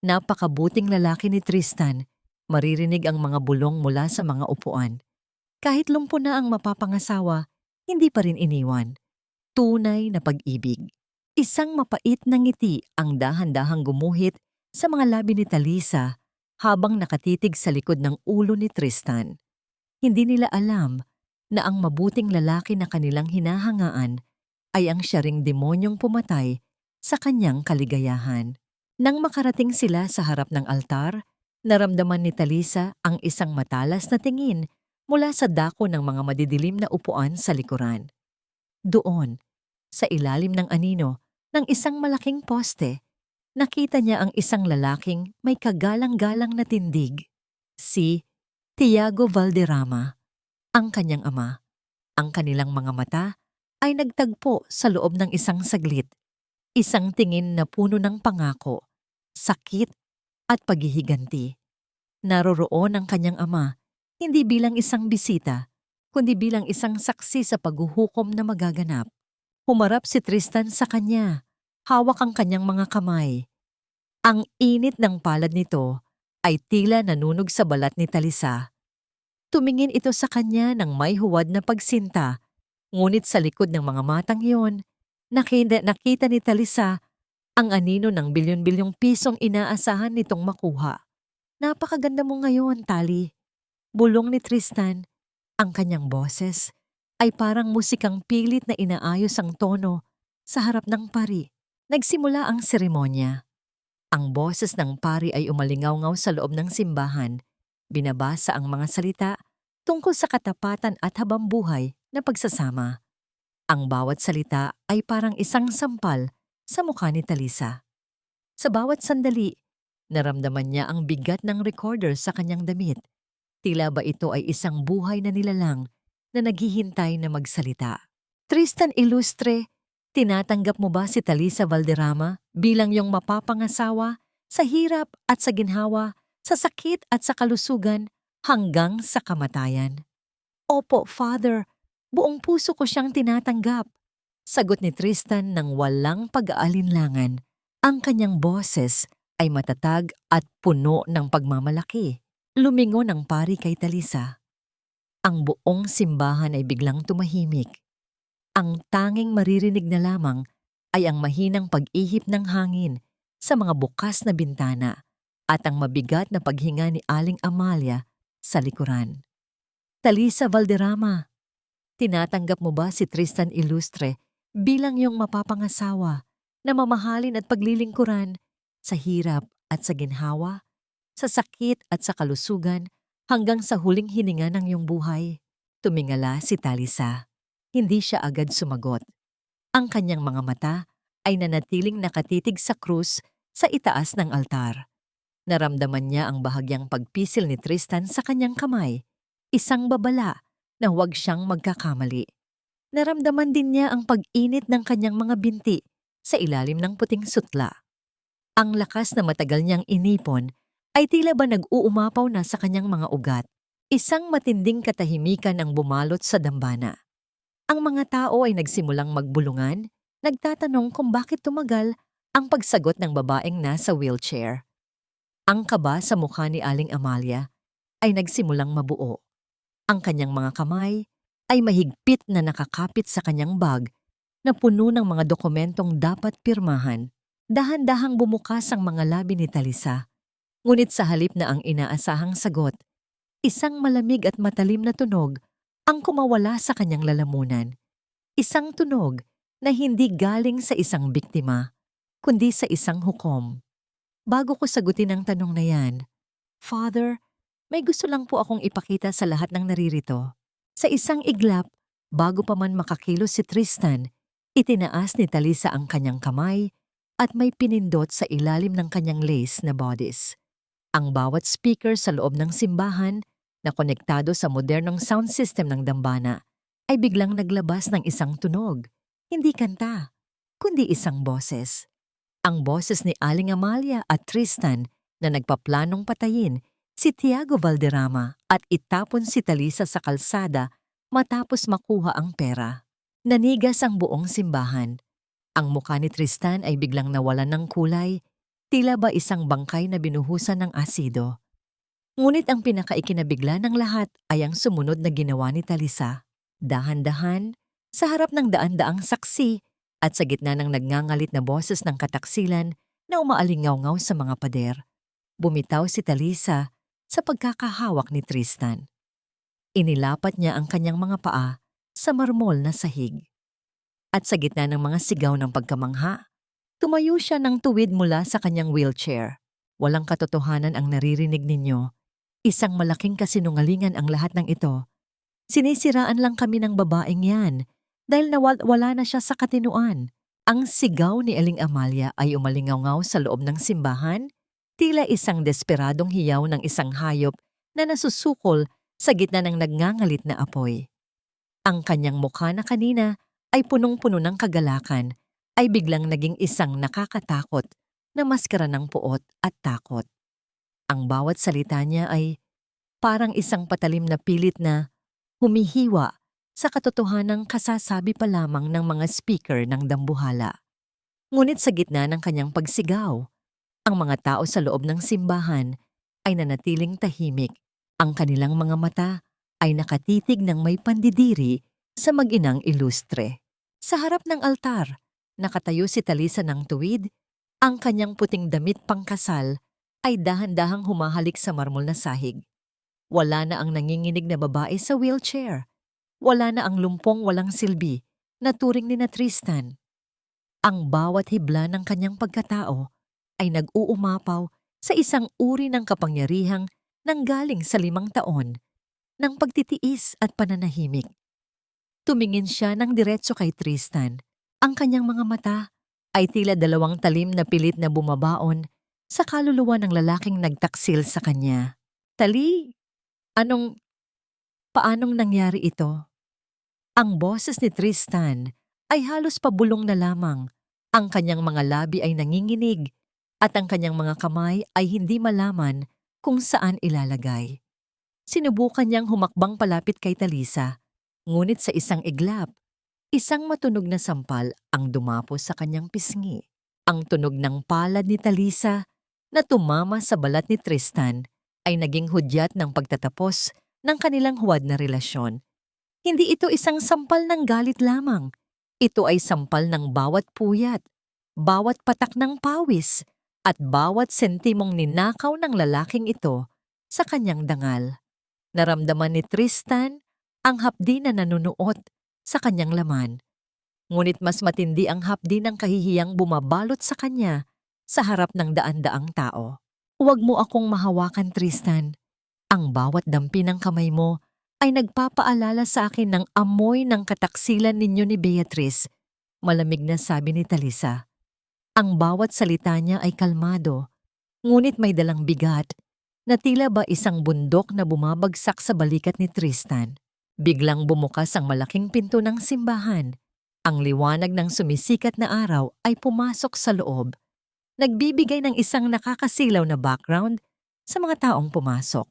Napakabuting lalaki ni Tristan, maririnig ang mga bulong mula sa mga upuan. Kahit lumpo na ang mapapangasawa, hindi pa rin iniwan. Tunay na pag-ibig. Isang mapait na ngiti ang dahan-dahang gumuhit sa mga labi ni Talisa habang nakatitig sa likod ng ulo ni Tristan. Hindi nila alam na ang mabuting lalaki na kanilang hinahangaan ay ang siya ring demonyong pumatay sa kanyang kaligayahan. Nang makarating sila sa harap ng altar, naramdaman ni Talisa ang isang matalas na tingin mula sa dako ng mga madidilim na upuan sa likuran. Doon, sa ilalim ng anino ng isang malaking poste, nakita niya ang isang lalaking may kagalang-galang na tindig. Si Tiago Valderrama, ang kanyang ama. Ang kanilang mga mata ay nagtagpo sa loob ng isang saglit. Isang tingin na puno ng pangako sakit at paghihiganti. Naroroon ang kanyang ama, hindi bilang isang bisita, kundi bilang isang saksi sa paghuhukom na magaganap. Humarap si Tristan sa kanya, hawak ang kanyang mga kamay. Ang init ng palad nito ay tila nanunog sa balat ni Talisa. Tumingin ito sa kanya ng may huwad na pagsinta, ngunit sa likod ng mga matang iyon, nakita ni Talisa ang anino ng bilyon-bilyong pisong inaasahan nitong makuha. Napakaganda mo ngayon, Tali. Bulong ni Tristan. Ang kanyang boses ay parang musikang pilit na inaayos ang tono sa harap ng pari. Nagsimula ang seremonya. Ang boses ng pari ay umalingaw-ngaw sa loob ng simbahan. Binabasa ang mga salita tungkol sa katapatan at habambuhay na pagsasama. Ang bawat salita ay parang isang sampal sa mukha ni Talisa. Sa bawat sandali, naramdaman niya ang bigat ng recorder sa kanyang damit. Tila ba ito ay isang buhay na nilalang na naghihintay na magsalita. Tristan Ilustre, tinatanggap mo ba si Talisa Valderrama bilang iyong mapapangasawa sa hirap at sa ginhawa, sa sakit at sa kalusugan, hanggang sa kamatayan? Opo, Father. Buong puso ko siyang tinatanggap. Sagot ni Tristan ng walang pag-aalinlangan. Ang kanyang boses ay matatag at puno ng pagmamalaki. Lumingon ang pari kay Talisa. Ang buong simbahan ay biglang tumahimik. Ang tanging maririnig na lamang ay ang mahinang pag-ihip ng hangin sa mga bukas na bintana at ang mabigat na paghinga ni Aling Amalia sa likuran. Talisa Valderrama, tinatanggap mo ba si Tristan Ilustre bilang iyong mapapangasawa na mamahalin at paglilingkuran sa hirap at sa ginhawa, sa sakit at sa kalusugan, hanggang sa huling hininga ng iyong buhay? Tumingala si Talisa. Hindi siya agad sumagot. Ang kanyang mga mata ay nanatiling nakatitig sa krus sa itaas ng altar. Naramdaman niya ang bahagyang pagpisil ni Tristan sa kanyang kamay, isang babala na huwag siyang magkakamali. Naramdaman din niya ang pag-init ng kanyang mga binti sa ilalim ng puting sutla. Ang lakas na matagal niyang inipon ay tila ba nag-uumapaw na sa kanyang mga ugat. Isang matinding katahimikan ang bumalot sa dambana. Ang mga tao ay nagsimulang magbulungan, nagtatanong kung bakit tumagal ang pagsagot ng babaeng nasa wheelchair. Ang kaba sa mukha ni Aling Amalia ay nagsimulang mabuo. Ang kanyang mga kamay ay mahigpit na nakakapit sa kanyang bag na puno ng mga dokumentong dapat pirmahan. Dahan-dahang bumukas ang mga labi ni Talisa. Ngunit sa halip na ang inaasahang sagot, isang malamig at matalim na tunog ang kumawala sa kanyang lalamunan. Isang tunog na hindi galing sa isang biktima, kundi sa isang hukom. Bago ko sagutin ang tanong na yan, Father, may gusto lang po akong ipakita sa lahat ng naririto. Sa isang iglap, bago pa man makakilos si Tristan, itinaas ni Talisa ang kanyang kamay at may pinindot sa ilalim ng kanyang lace na bodice. Ang bawat speaker sa loob ng simbahan na konektado sa modernong sound system ng dambana ay biglang naglabas ng isang tunog. Hindi kanta, kundi isang boses. Ang boses ni Aling Amalia at Tristan na nagpaplanong patayin si Tiago Valderrama at itapon si Talisa sa kalsada matapos makuha ang pera. Nanigas ang buong simbahan. Ang mukha ni Tristan ay biglang nawalan ng kulay, tila ba isang bangkay na binuhusan ng asido. Ngunit ang pinakaikinabigla ng lahat ay ang sumunod na ginawa ni Talisa. Dahan-dahan, sa harap ng daan-daang saksi at sa gitna ng nagngangalit na boses ng kataksilan na umaalingaw-ngaw sa mga pader, bumitaw si Talisa sa pagkakahawak ni Tristan. Inilapat niya ang kanyang mga paa sa marmol na sahig. At sa gitna ng mga sigaw ng pagkamangha, tumayo siya ng tuwid mula sa kanyang wheelchair. Walang katotohanan ang naririnig ninyo. Isang malaking kasinungalingan ang lahat ng ito. Sinisiraan lang kami ng babaeng yan dahil wala na siya sa katinuan. Ang sigaw ni Aling Amalia ay umalingaw-ngaw sa loob ng simbahan, tila isang desperadong hiyaw ng isang hayop na nasusukol sa gitna ng nagngangalit na apoy. Ang kanyang mukha na kanina ay punong-puno ng kagalakan ay biglang naging isang nakakatakot na maskara ng puot at takot. Ang bawat salita niya ay parang isang patalim na pilit na humihiwa sa katotohanang kasasabi pa lamang ng mga speaker ng dambuhala. Ngunit sa gitna ng kanyang pagsigaw, ang mga tao sa loob ng simbahan ay nanatiling tahimik. Ang kanilang mga mata ay nakatitig ng may pandidiri sa mag-inang ilustre. Sa harap ng altar, nakatayo si Talisa ng tuwid, ang kanyang puting damit pangkasal ay dahan-dahang humahalik sa marmol na sahig. Wala na ang nanginginig na babae sa wheelchair. Wala na ang lumpong walang silbi na turing ni na Tristan. Ang bawat hibla ng kanyang pagkatao ay nag-uumapaw sa isang uri ng kapangyarihang nanggaling sa 5 taon ng pagtitiis at pananahimik. Tumingin siya ng diretso kay Tristan. Ang kanyang mga mata ay tila 2 talim na pilit na bumabaon sa kaluluwa ng lalaking nagtaksil sa kanya. Tali, paanong nangyari ito? Ang boses ni Tristan ay halos pabulong na lamang. Ang kanyang mga labi ay nanginginig at ang kanyang mga kamay ay hindi malaman kung saan ilalagay. Sinubukan niyang humakbang palapit kay Talisa, ngunit sa isang iglap, isang matunog na sampal ang dumapos sa kanyang pisngi. Ang tunog ng palad ni Talisa na tumama sa balat ni Tristan ay naging hudyat ng pagtatapos ng kanilang huwad na relasyon. Hindi ito isang sampal ng galit lamang. Ito ay sampal ng bawat puyat, bawat patak ng pawis, at bawat sentimong ninakaw ng lalaking ito sa kanyang dangal. Naramdaman ni Tristan ang hapdi na nanunuot sa kanyang laman. Ngunit mas matindi ang hapdi ng kahihiyang bumabalot sa kanya sa harap ng daan-daang tao. Huwag mo akong mahawakan, Tristan. Ang bawat dampi ng kamay mo ay nagpapaalala sa akin ng amoy ng kataksilan ninyo ni Beatrice, malamig na sabi ni Talisa. Ang bawat salita niya ay kalmado, ngunit may dalang bigat na tila ba isang bundok na bumabagsak sa balikat ni Tristan. Biglang bumukas ang malaking pinto ng simbahan. Ang liwanag ng sumisikat na araw ay pumasok sa loob, nagbibigay ng isang nakakasilaw na background sa mga taong pumasok.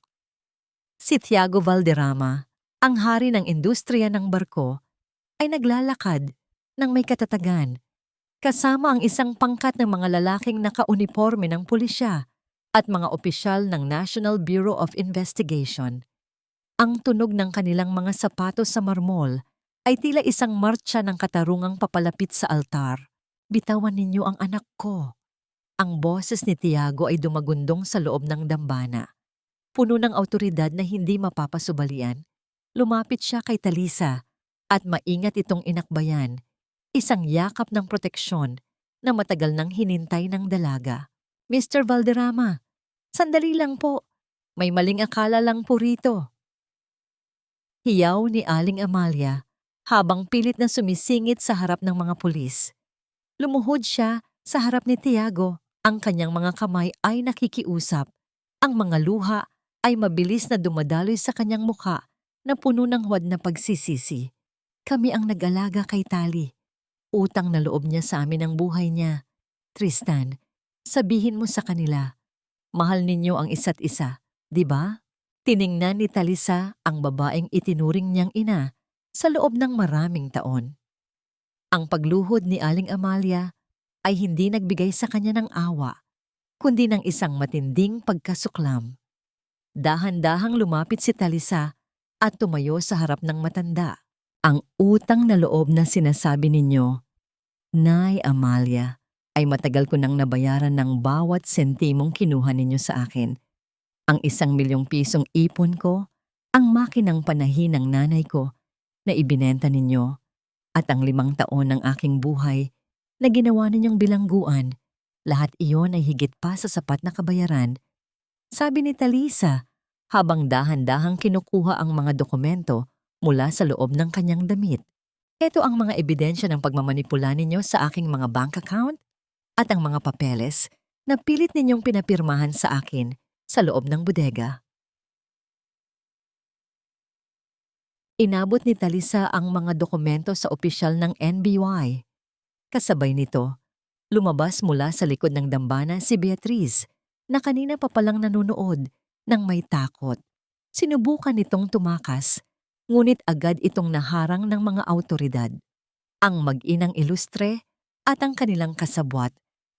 Si Tiago Valderrama, ang hari ng industriya ng barko, ay naglalakad ng may katatagan, kasama ang isang pangkat ng mga lalaking nakauniporme ng pulisya at mga opisyal ng National Bureau of Investigation. Ang tunog ng kanilang mga sapatos sa marmol ay tila isang martsa ng katarungang papalapit sa altar. Bitawan ninyo ang anak ko. Ang boses ni Tiago ay dumagundong sa loob ng dambana. Puno ng awtoridad na hindi mapapasubalian, lumapit siya kay Talisa at maingat itong inakbayan, isang yakap ng proteksyon na matagal nang hinintay ng dalaga. Mr. Valderrama, sandali lang po, may maling akala lang po rito. Hiyaw ni Aling Amalia habang pilit na sumisingit sa harap ng mga pulis. Lumuhod siya sa harap ni Tiago, ang kanyang mga kamay ay nakikiusap, ang mga luha ay mabilis na dumadaloy sa kanyang mukha na puno ng huwad na pagsisisi. Kami ang nag-alaga kay Tali. Utang na loob niya sa amin ang buhay niya. Tristan, sabihin mo sa kanila, mahal ninyo ang isa't isa, di ba? Tiningnan ni Talisa ang babaeng itinuring niyang ina sa loob ng maraming taon. Ang pagluhod ni Aling Amalia ay hindi nagbigay sa kanya ng awa, kundi ng isang matinding pagkasuklam. Dahan-dahang lumapit si Talisa at tumayo sa harap ng matanda. Ang utang na loob na sinasabi ninyo, Nay Amalia, ay matagal ko nang nabayaran ng bawat sentimong kinuha ninyo sa akin. Ang 1,000,000 pisong ipon ko, ang makinang panahin ng nanay ko na ibinenta ninyo, at ang 5 taon ng aking buhay na ginawa ninyong bilangguan, lahat iyon ay higit pa sa sapat na kabayaran. Sabi ni Talisa, habang dahan-dahang kinukuha ang mga dokumento mula sa loob ng kanyang damit. Ito ang mga ebidensya ng pagmamanipula ninyo sa aking mga bank account at ang mga papeles na pilit ninyong pinapirmahan sa akin sa loob ng bodega. Inabot ni Talisa ang mga dokumento sa opisyal ng NBI. Kasabay nito, Lumabas mula sa likod ng dambana si Beatriz na kanina pa palang nanonood ng may takot. Sinubukan nitong tumakas, ngunit agad itong naharang ng mga awtoridad. Ang mag-inang ilustre at ang kanilang kasabwat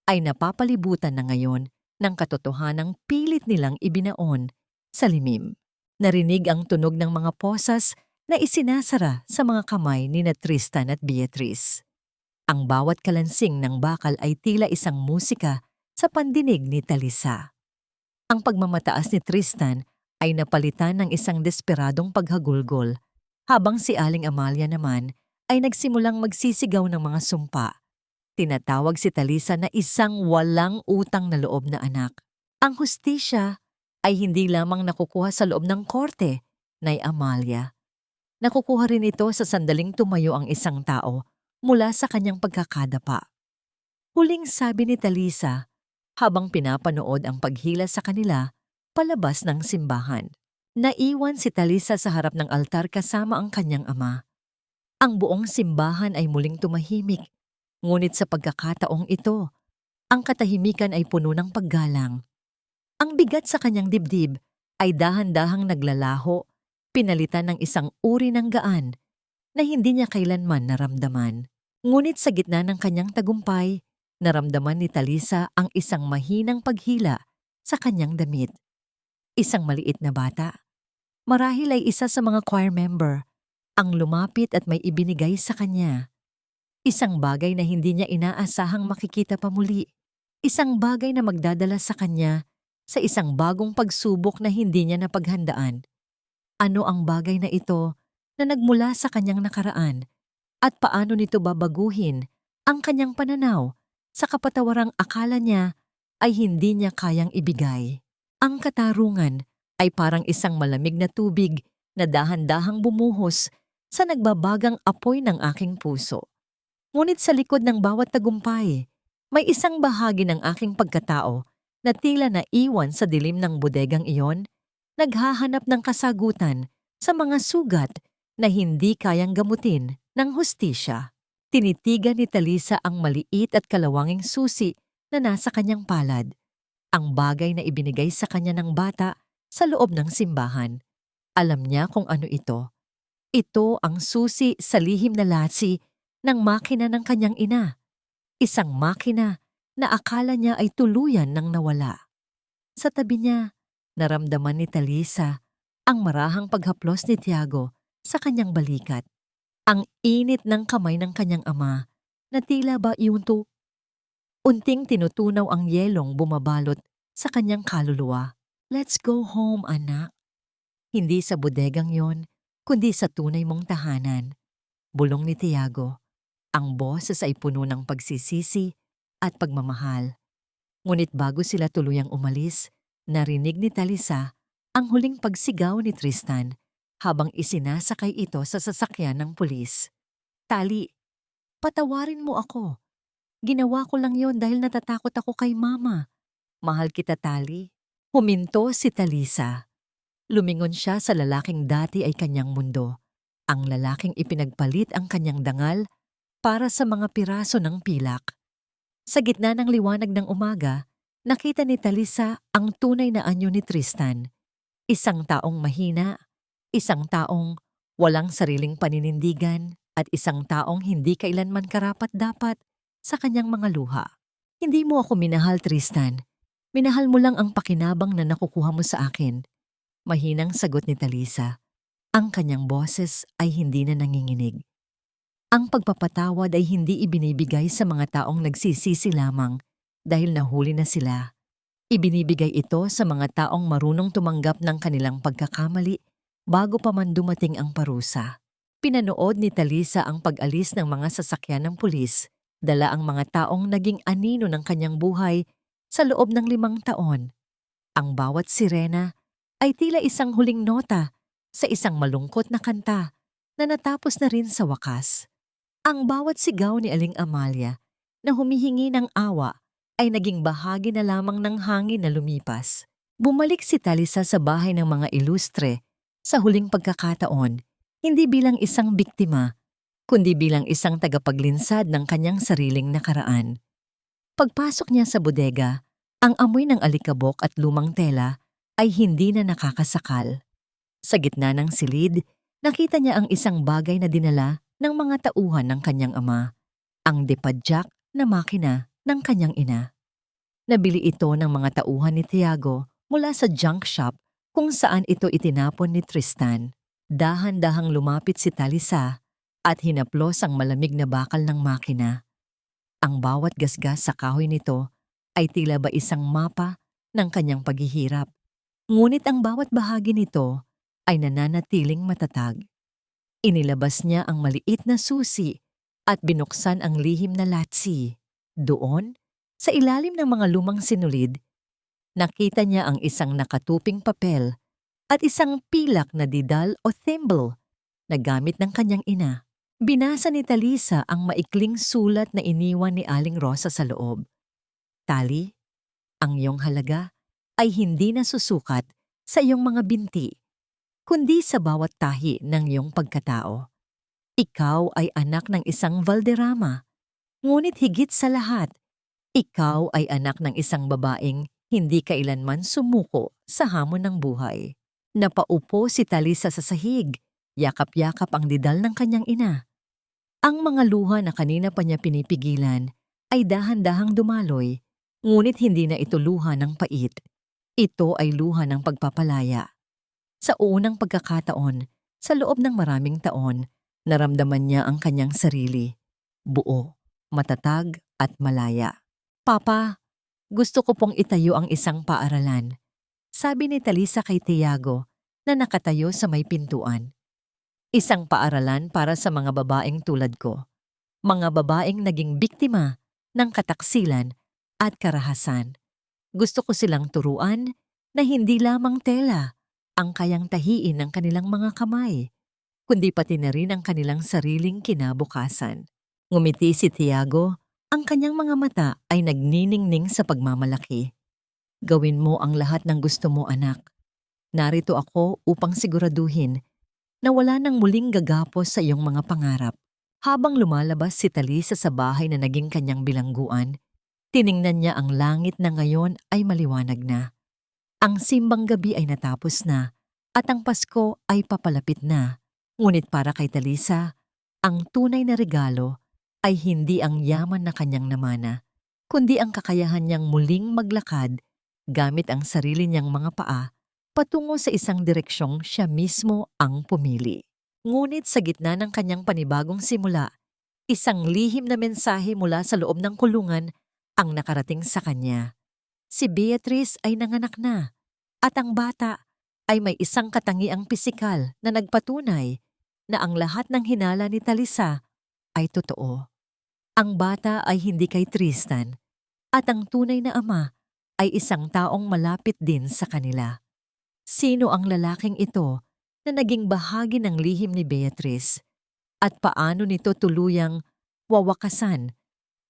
ay napapalibutan na ngayon ng katotohanang pilit nilang ibinaon sa limim. Narinig ang tunog ng mga posas na isinasara sa mga kamay ni Tristan at Beatriz. Ang bawat kalansing ng bakal ay tila isang musika sa pandinig ni Talisa. Ang pagmamataas ni Tristan ay napalitan ng isang desperadong paghagulgol, habang si Aling Amalia naman ay nagsimulang magsisigaw ng mga sumpa. Tinatawag si Talisa na isang walang utang na loob na anak. Ang hustisya ay hindi lamang nakukuha sa loob ng korte, Nay Amalia. Nakukuha rin ito sa sandaling tumayo ang isang tao mula sa kanyang pagkakadapa. Huling sabi ni Talisa habang pinapanood ang paghila sa kanila palabas ng simbahan. Naiwan si Talisa sa harap ng altar kasama ang kanyang ama. Ang buong simbahan ay muling tumahimik, ngunit sa pagkakataong ito, ang katahimikan ay puno ng paggalang. Ang bigat sa kanyang dibdib ay dahan-dahang naglalaho, pinalitan ng isang uri ng gaan na hindi niya kailanman naramdaman. Ngunit sa gitna ng kanyang tagumpay, naramdaman ni Talisa ang isang mahinang paghila sa kanyang damit. Isang maliit na bata, marahil ay isa sa mga choir member, ang lumapit at may ibinigay sa kanya. Isang bagay na hindi niya inaasahang makikita pa muli. Isang bagay na magdadala sa kanya sa isang bagong pagsubok na hindi niya napaghandaan. Ano ang bagay na ito na nagmula sa kanyang nakaraan? At paano nito babaguhin ang kanyang pananaw sa kapatawarang akala niya ay hindi niya kayang ibigay? Ang katarungan ay parang isang malamig na tubig na dahan-dahang bumuhos sa nagbabagang apoy ng aking puso. Ngunit sa likod ng bawat tagumpay, may isang bahagi ng aking pagkatao na tila naiwan sa dilim ng bodegang iyon, naghahanap ng kasagutan sa mga sugat na hindi kayang gamutin ng hustisya. Tinitigan ni Talisa ang maliit at kalawanging susi na nasa kanyang palad, ang bagay na ibinigay sa kanya ng bata sa loob ng simbahan. Alam niya kung ano ito. Ito ang susi sa lihim na latsi ng makina ng kanyang ina. Isang makina na akala niya ay tuluyan ng nawala. Sa tabi niya, naramdaman ni Talisa ang marahang paghaplos ni Tiago sa kanyang balikat. Ang init ng kamay ng kanyang ama na tila ba iunto. Unting tinutunaw ang yelong bumabalot sa kanyang kaluluwa. Let's go home, anak. Hindi sa bodegang yon, kundi sa tunay mong tahanan. Bulong ni Tiago. Ang boses ay puno ng pagsisisi at pagmamahal. Ngunit bago sila tuluyang umalis, narinig ni Talisa ang huling pagsigaw ni Tristan habang isinasakay ito sa sasakyan ng pulis. Tali, patawarin mo ako. Ginawa ko lang yon dahil natatakot ako kay mama. Mahal kita, Tali. Huminto si Talisa. Lumingon siya sa lalaking dati ay kanyang mundo. Ang lalaking ipinagpalit ang kanyang dangal para sa mga piraso ng pilak. Sa gitna ng liwanag ng umaga, nakita ni Talisa ang tunay na anyo ni Tristan. Isang taong mahina, isang taong walang sariling paninindigan, at isang taong hindi kailanman karapat-dapat sa kanyang mga luha. Hindi mo ako minahal, Tristan. Minahal mo lang ang pakinabang na nakukuha mo sa akin. Mahinang sagot ni Talisa. Ang kanyang boses ay hindi na nanginginig. Ang pagpapatawad ay hindi ibinibigay sa mga taong nagsisisi lamang dahil nahuli na sila. Ibinibigay ito sa mga taong marunong tumanggap ng kanilang pagkakamali bago pa man dumating ang parusa. Pinanood ni Talisa ang pag-alis ng mga sasakyan ng pulis, dala ang mga taong naging anino ng kanyang buhay sa loob ng 5 taon. Ang bawat sirena ay tila isang huling nota sa isang malungkot na kanta na natapos na rin sa wakas. Ang bawat sigaw ni Aling Amalia na humihingi ng awa ay naging bahagi na lamang ng hangin na lumipas. Bumalik si Talisa sa bahay ng mga ilustre sa huling pagkakataon, hindi bilang isang biktima, kundi bilang isang tagapaglinsad ng kanyang sariling nakaraan. Pagpasok niya sa bodega, ang amoy ng alikabok at lumang tela ay hindi na nakakasakal. Sa gitna ng silid, nakita niya ang isang bagay na dinala ng mga tauhan ng kanyang ama, ang depadyak na makina ng kanyang ina. Nabili ito ng mga tauhan ni Tiago mula sa junk shop kung saan ito itinapon ni Tristan. Dahan-dahang lumapit si Talisa at hinaplos ang malamig na bakal ng makina. Ang bawat gasgas sa kahoy nito ay tila ba isang mapa ng kanyang paghihirap. Ngunit ang bawat bahagi nito ay nananatiling matatag. Inilabas niya ang maliit na susi at binuksan ang lihim na latsi. Doon, sa ilalim ng mga lumang sinulid, nakita niya ang isang nakatuping papel at isang pilak na didal o thimble na gamit ng kanyang ina. Binasa ni Talisa ang maikling sulat na iniwan ni Aling Rosa sa loob. Tali, ang iyong halaga ay hindi nasusukat sa iyong mga binti, kundi sa bawat tahi ng iyong pagkatao. Ikaw ay anak ng isang Valderrama, ngunit higit sa lahat, ikaw ay anak ng isang babaeng hindi kailanman sumuko sa hamon ng buhay. Napaupo si Talisa sa sahig, yakap-yakap ang didal ng kanyang ina. Ang mga luha na kanina pa niya pinipigilan ay dahan-dahang dumaloy, ngunit hindi na ito luha ng pait. Ito ay luha ng pagpapalaya. Sa unang pagkakataon, sa loob ng maraming taon, naramdaman niya ang kanyang sarili. Buo, matatag at malaya. Papa, gusto ko pong itayo ang isang paaralan, sabi ni Talisa kay Tiago na nakatayo sa may pintuan. Isang paaralan para sa mga babaeng tulad ko. Mga babaeng naging biktima ng kataksilan at karahasan. Gusto ko silang turuan na hindi lamang tela ang kayang tahiin ng kanilang mga kamay, kundi pati na rin ang kanilang sariling kinabukasan. Ngumiti si Tiago, ang kanyang mga mata ay nagniningning sa pagmamalaki. Gawin mo ang lahat ng gusto mo, anak. Narito ako upang siguraduhin na wala nang muling gagapos sa iyong mga pangarap. Habang lumalabas si Talisa sa bahay na naging kanyang bilangguan, tiningnan niya ang langit na ngayon ay maliwanag na. Ang simbang gabi ay natapos na at ang Pasko ay papalapit na. Ngunit para kay Talisa, ang tunay na regalo ay hindi ang yaman na kanyang namana, kundi ang kakayahan niyang muling maglakad gamit ang sarili niyang mga paa patungo sa isang direksyong siya mismo ang pumili. Ngunit sa gitna ng kanyang panibagong simula, isang lihim na mensahe mula sa loob ng kulungan ang nakarating sa kanya. Si Beatrice ay nanganak na at ang bata ay may isang katangiang pisikal na nagpatunay na ang lahat ng hinala ni Talisa ay totoo. Ang bata ay hindi kay Tristan at ang tunay na ama ay isang taong malapit din sa kanila. Sino ang lalaking ito na naging bahagi ng lihim ni Beatrice at paano nito tuluyang wawakasan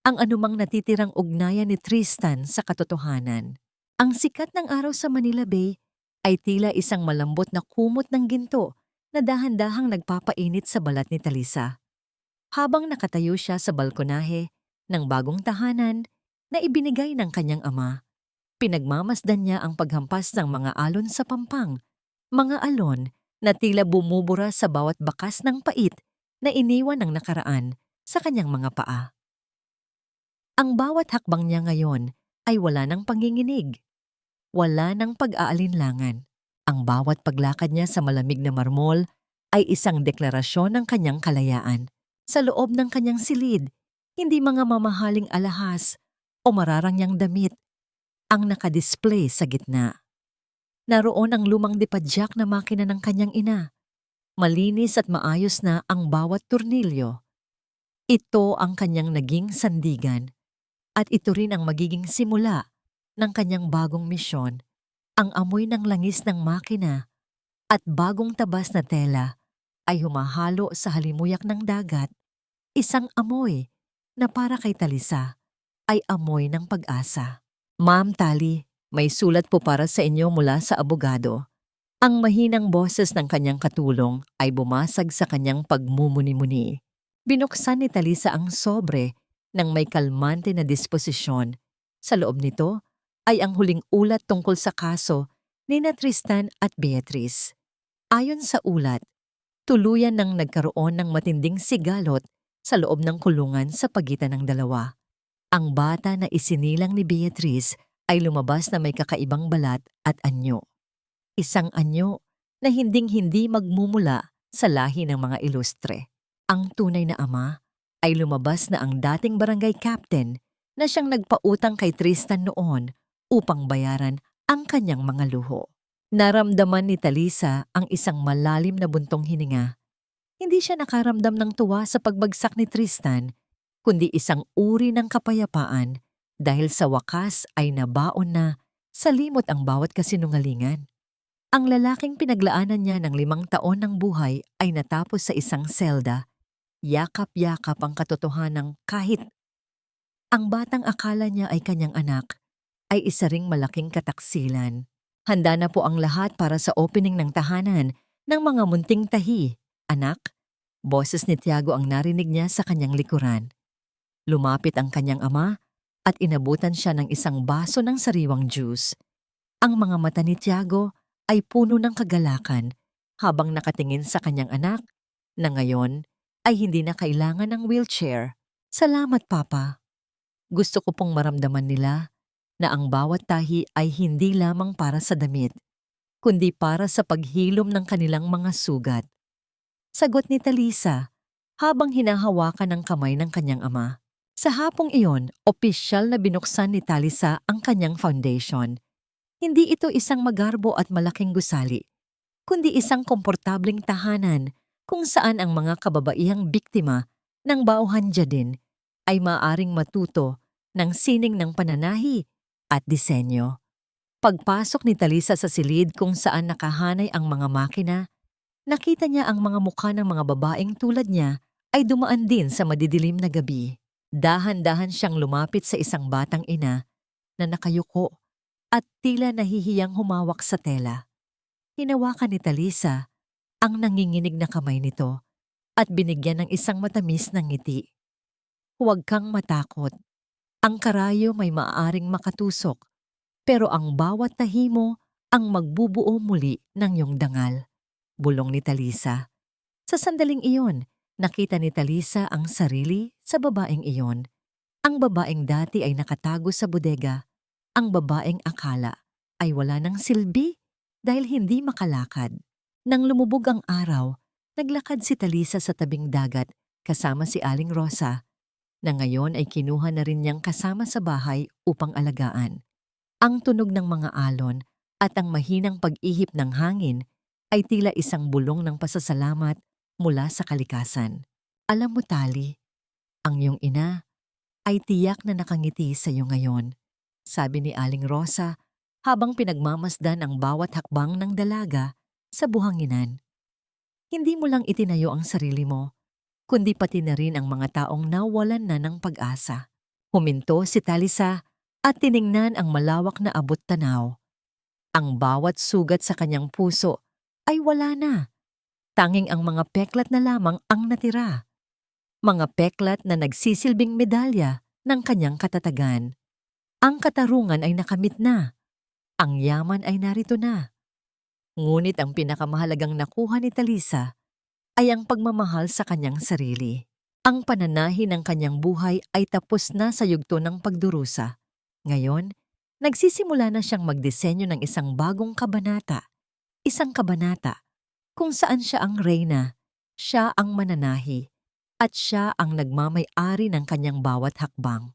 ang anumang natitirang ugnayan ni Tristan sa katotohanan? Ang sikat ng araw sa Manila Bay ay tila isang malambot na kumot ng ginto na dahan-dahang nagpapainit sa balat ni Talisa. Habang nakatayo siya sa balkonahe ng bagong tahanan na ibinigay ng kanyang ama, pinagmamasdan niya ang paghampas ng mga alon sa pampang, mga alon na tila bumubura sa bawat bakas ng pait na iniwan ng nakaraan sa kanyang mga paa. Ang bawat hakbang niya ngayon ay wala ng panginginig, wala ng pag-aalinlangan. Ang bawat paglakad niya sa malamig na marmol ay isang deklarasyon ng kanyang kalayaan. Sa loob ng kanyang silid, hindi mga mamahaling alahas o mararangyang damit ang nakadisplay sa gitna. Naroon ang lumang depadyak na makina ng kanyang ina. Malinis at maayos na ang bawat turnilyo. Ito ang kanyang naging sandigan at ito rin ang magiging simula ng kanyang bagong misyon. Ang amoy ng langis ng makina at bagong tabas na tela ay humahalo sa halimuyak ng dagat. Isang amoy na para kay Talisa ay amoy ng pag-asa. Ma'am Tali, may sulat po para sa inyo mula sa abogado. Ang mahinang boses ng kanyang katulong ay bumasag sa kanyang pagmumuni-muni. Binuksan ni Talisa ang sobre ng may kalmante na disposisyon. Sa loob nito ay ang huling ulat tungkol sa kaso ni na Tristan at Beatrice. Ayon sa ulat, tuluyan nang nagkaroon ng matinding sigalot sa loob ng kulungan sa pagitan ng dalawa. Ang bata na isinilang ni Beatrice ay lumabas na may kakaibang balat at anyo. Isang anyo na hinding-hindi magmumula sa lahi ng mga ilustre. Ang tunay na ama ay lumabas na ang dating barangay captain na siyang nagpautang kay Tristan noon upang bayaran ang kanyang mga luho. Naramdaman ni Talisa ang isang malalim na buntong hininga. Hindi siya nakaramdam ng tuwa sa pagbagsak ni Tristan, kundi isang uri ng kapayapaan dahil sa wakas ay nabaon na sa limot ang bawat kasinungalingan. Ang lalaking pinaglaanan niya ng 5 taon ng buhay ay natapos sa isang selda. Yakap-yakap ang katotohanang kahit ang batang akala niya ay kanyang anak, ay isa ring malaking kataksilan. Handa na po ang lahat para sa opening ng tahanan ng mga munting tahi. Anak, boses ni Tiago ang narinig niya sa kanyang likuran. Lumapit ang kanyang ama at inabutan siya ng isang baso ng sariwang juice. Ang mga mata ni Tiago ay puno ng kagalakan habang nakatingin sa kanyang anak na ngayon ay hindi na kailangan ng wheelchair. Salamat, Papa. Gusto ko pong maramdaman nila na ang bawat tahi ay hindi lamang para sa damit, kundi para sa paghilom ng kanilang mga sugat. Sagot ni Talisa habang hinahawakan ng kamay ng kanyang ama. Sa hapong iyon, opisyal na binuksan ni Talisa ang kanyang foundation. Hindi ito isang magarbo at malaking gusali, kundi isang komportabling tahanan kung saan ang mga kababaihang biktima ng Bauhanja din ay maaring matuto ng sining ng pananahi at disenyo. Pagpasok ni Talisa sa silid kung saan nakahanay ang mga makina, nakita niya ang mga mukha ng mga babaeng tulad niya ay dumaan din sa madidilim na gabi. Dahan-dahan siyang lumapit sa isang batang ina na nakayuko at tila nahihiyang humawak sa tela. Hinawakan ni Talisa ang nanginginig na kamay nito at binigyan ng isang matamis na ngiti. Huwag kang matakot. Ang karayo may maaaring makatusok, pero ang bawat tahi mo ang magbubuo muli ng iyong dangal. Bulong ni Talisa. Sa sandaling iyon, nakita ni Talisa ang sarili sa babaeng iyon. Ang babaeng dati ay nakatago sa bodega. Ang babaeng akala ay wala ng silbi dahil hindi makalakad. Nang lumubog ang araw, naglakad si Talisa sa tabing dagat kasama si Aling Rosa, na ngayon ay kinuha na rin niyang kasama sa bahay upang alagaan. Ang tunog ng mga alon at ang mahinang pag-ihip ng hangin ay tila isang bulong ng pasasalamat mula sa kalikasan. Alam mo, Tali, ang iyong ina ay tiyak na nakangiti sa iyo ngayon, sabi ni Aling Rosa habang pinagmamasdan ang bawat hakbang ng dalaga sa buhanginan. Hindi mo lang itinayo ang sarili mo, kundi pati na rin ang mga taong nawalan na ng pag-asa. Huminto si Talisa at tiningnan ang malawak na abot-tanaw. Ang bawat sugat sa kanyang puso ay wala na. Tanging ang mga peklat na lamang ang natira. Mga peklat na nagsisilbing medalya ng kanyang katatagan. Ang katarungan ay nakamit na. Ang yaman ay narito na. Ngunit ang pinakamahalagang nakuha ni Talisa ay ang pagmamahal sa kanyang sarili. Ang pananahi ng kanyang buhay ay tapos na sa yugto ng pagdurusa. Ngayon, nagsisimula na siyang magdisenyo ng isang bagong kabanata. Isang kabanata kung saan siya ang reyna, siya ang mananahi, at siya ang nagmamay-ari ng kanyang bawat hakbang.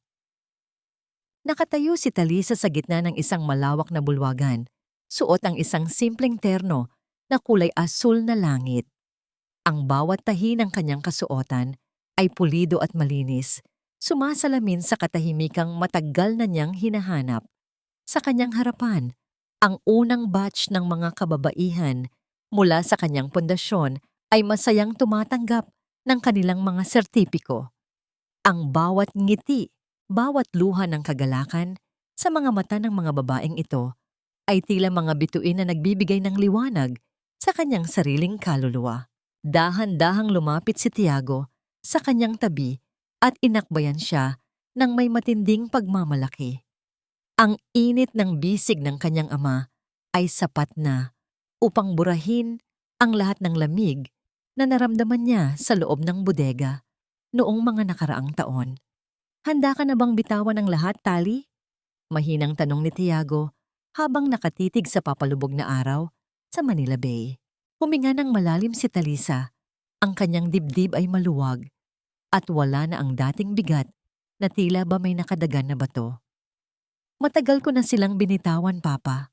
Nakatayo si Talisa sa gitna ng isang malawak na bulwagan, suot ang isang simpleng terno na kulay asul na langit. Ang bawat tahi ng kanyang kasuotan ay pulido at malinis, sumasalamin sa katahimikang matagal na niyang hinahanap. Sa kanyang harapan, ang unang batch ng mga kababaihan mula sa kanyang pundasyon ay masayang tumatanggap ng kanilang mga sertipiko. Ang bawat ngiti, bawat luha ng kagalakan sa mga mata ng mga babaeng ito ay tila mga bituin na nagbibigay ng liwanag sa kanyang sariling kaluluwa. Dahan-dahang lumapit si Tiago sa kanyang tabi at inakbayan siya ng may matinding pagmamalaki. Ang init ng bisig ng kanyang ama ay sapat na upang burahin ang lahat ng lamig na naramdaman niya sa loob ng bodega noong mga nakaraang taon. Handa ka na bang bitawan ang lahat, Tali? Mahinang tanong ni Tiago habang nakatitig sa papalubog na araw sa Manila Bay. Huminga ng malalim si Talisa. Ang kanyang dibdib ay maluwag at wala na ang dating bigat na tila ba may nakadagan na bato. Matagal ko na silang binitawan, Papa.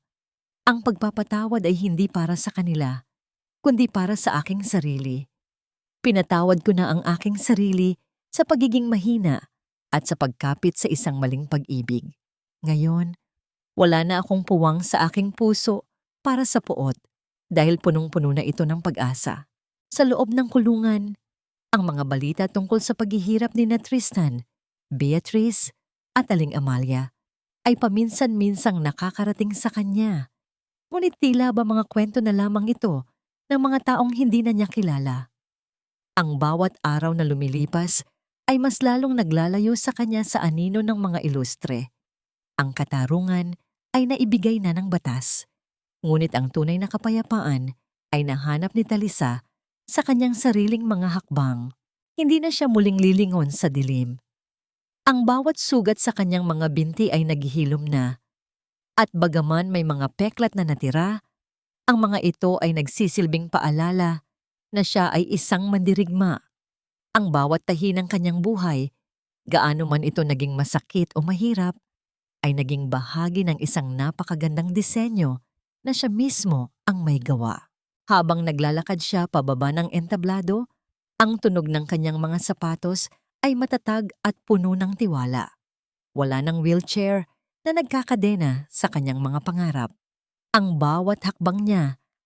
Ang pagpapatawad ay hindi para sa kanila, kundi para sa aking sarili. Pinatawad ko na ang aking sarili sa pagiging mahina at sa pagkapit sa isang maling pag-ibig. Ngayon, wala na akong puwang sa aking puso para sa puot dahil punong-puno na ito ng pag-asa. Sa loob ng kulungan, ang mga balita tungkol sa paghihirap ni na Tristan, Beatrice at Aling Amalia ay paminsan-minsang nakakarating sa kanya. Ngunit tila ba mga kwento na lamang ito ng mga taong hindi na niya kilala. Ang bawat araw na lumilipas ay mas lalong naglalayo sa kanya sa anino ng mga ilustre. Ang katarungan ay naibigay na ng batas, ngunit ang tunay na kapayapaan ay nahanap ni Talisa sa kanyang sariling mga hakbang. Hindi na siya muling lilingon sa dilim. Ang bawat sugat sa kanyang mga binti ay naghihilom na, at bagaman may mga peklat na natira, ang mga ito ay nagsisilbing paalala na siya ay isang mandirigma. Ang bawat tahi ng kanyang buhay, gaano man ito naging masakit o mahirap, ay naging bahagi ng isang napakagandang disenyo na siya mismo ang may gawa. Habang naglalakad siya pababa ng entablado, ang tunog ng kanyang mga sapatos ay matatag at puno ng tiwala. Wala ng wheelchair na nagkakadena sa kanyang mga pangarap. Ang bawat hakbang niya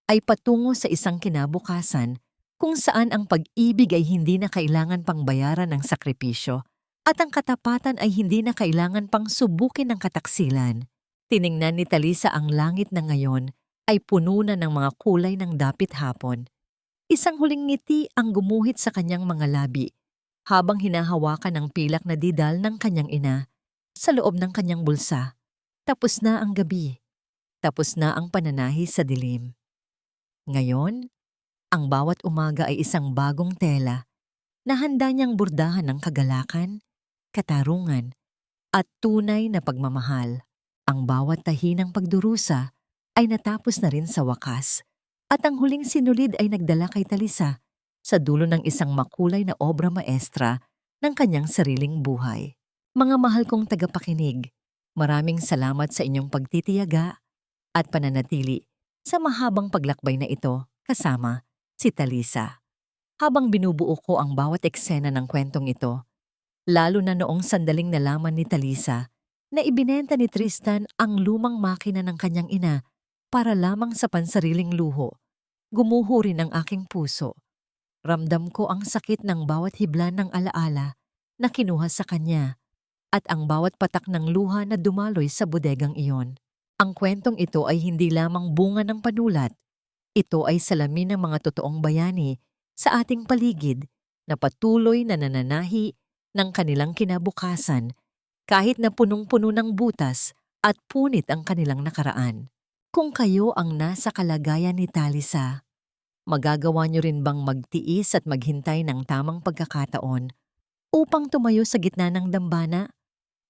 ay patungo sa isang kinabukasan kung saan ang pag-ibig ay hindi na kailangan pang bayaran ng sakripisyo at ang katapatan ay hindi na kailangan pang subukin ng kataksilan. Tiningnan ni Talisa ang langit na ngayon ay puno na ng mga kulay ng dapit hapon. Isang huling ngiti ang gumuhit sa kanyang mga labi habang hinahawakan ang pilak na didal ng kanyang ina sa loob ng kanyang bulsa. Tapos na ang gabi. Tapos na ang pananahi sa dilim. Ngayon, ang bawat umaga ay isang bagong tela na handa niyang burdahan ng kagalakan, katarungan, at tunay na pagmamahal. Ang bawat tahi ng pagdurusa ay natapos na rin sa wakas, at ang huling sinulid ay nagdala kay Talisa sa dulo ng isang makulay na obra maestra ng kanyang sariling buhay. Mga mahal kong tagapakinig, maraming salamat sa inyong pagtitiyaga at pananatili sa mahabang paglakbay na ito kasama si Talisa. Habang binubuo ko ang bawat eksena ng kwentong ito, lalo na noong sandaling nalaman ni Talisa na ibinenta ni Tristan ang lumang makina ng kanyang ina para lamang sa pansariling luho, gumuho rin ang aking puso. Ramdam ko ang sakit ng bawat hibla ng alaala na kinuha sa kanya at ang bawat patak ng luha na dumaloy sa bodegang iyon. Ang kwentong ito ay hindi lamang bunga ng panulat. Ito ay salamin ng mga totoong bayani sa ating paligid na patuloy na nananahi ng kanilang kinabukasan kahit na punong-puno ng butas at punit ang kanilang nakaraan. Kung kayo ang nasa kalagayan ni Talisa, magagawa niyo rin bang magtiis at maghintay ng tamang pagkakataon upang tumayo sa gitna ng dambana?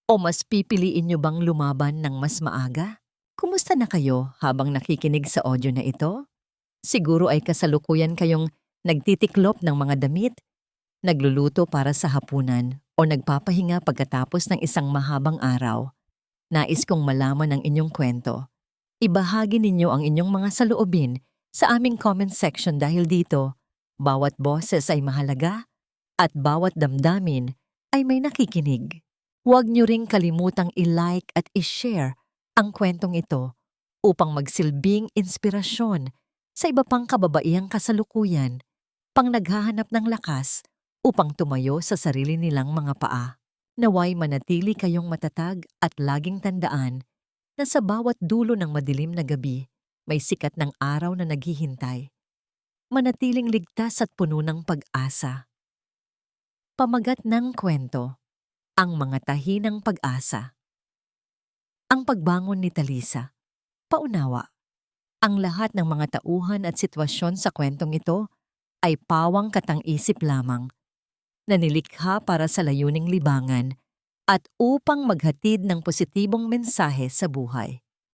O mas pipiliin niyo bang lumaban ng mas maaga? Kumusta na kayo habang nakikinig sa audio na ito? Siguro ay kasalukuyan kayong nagtitiklop ng mga damit, nagluluto para sa hapunan o nagpapahinga pagkatapos ng isang mahabang araw. Nais kong malaman ang inyong kwento. Ibahagi ninyo ang inyong mga saloobin sa aming comment section dahil dito, bawat boses ay mahalaga at bawat damdamin ay may nakikinig. Huwag niyo ring kalimutang i-like at i-share ang kwentong ito upang magsilbing inspirasyon sa iba pang kababaihang kasalukuyan pang naghahanap ng lakas upang tumayo sa sarili nilang mga paa. Naway manatili kayong matatag at laging tandaan na sa bawat dulo ng madilim na gabi may sikat ng araw na naghihintay. Manatiling ligtas at puno ng pag-asa. Pamagat ng kwento. Ang mga tahi ng pag-asa. Ang pagbangon ni Talisa. Paunawa, ang lahat ng mga tauhan at sitwasyon sa kwentong ito ay pawang katang-isip lamang na nilikha para sa layuning libangan at upang maghatid ng positibong mensahe sa buhay.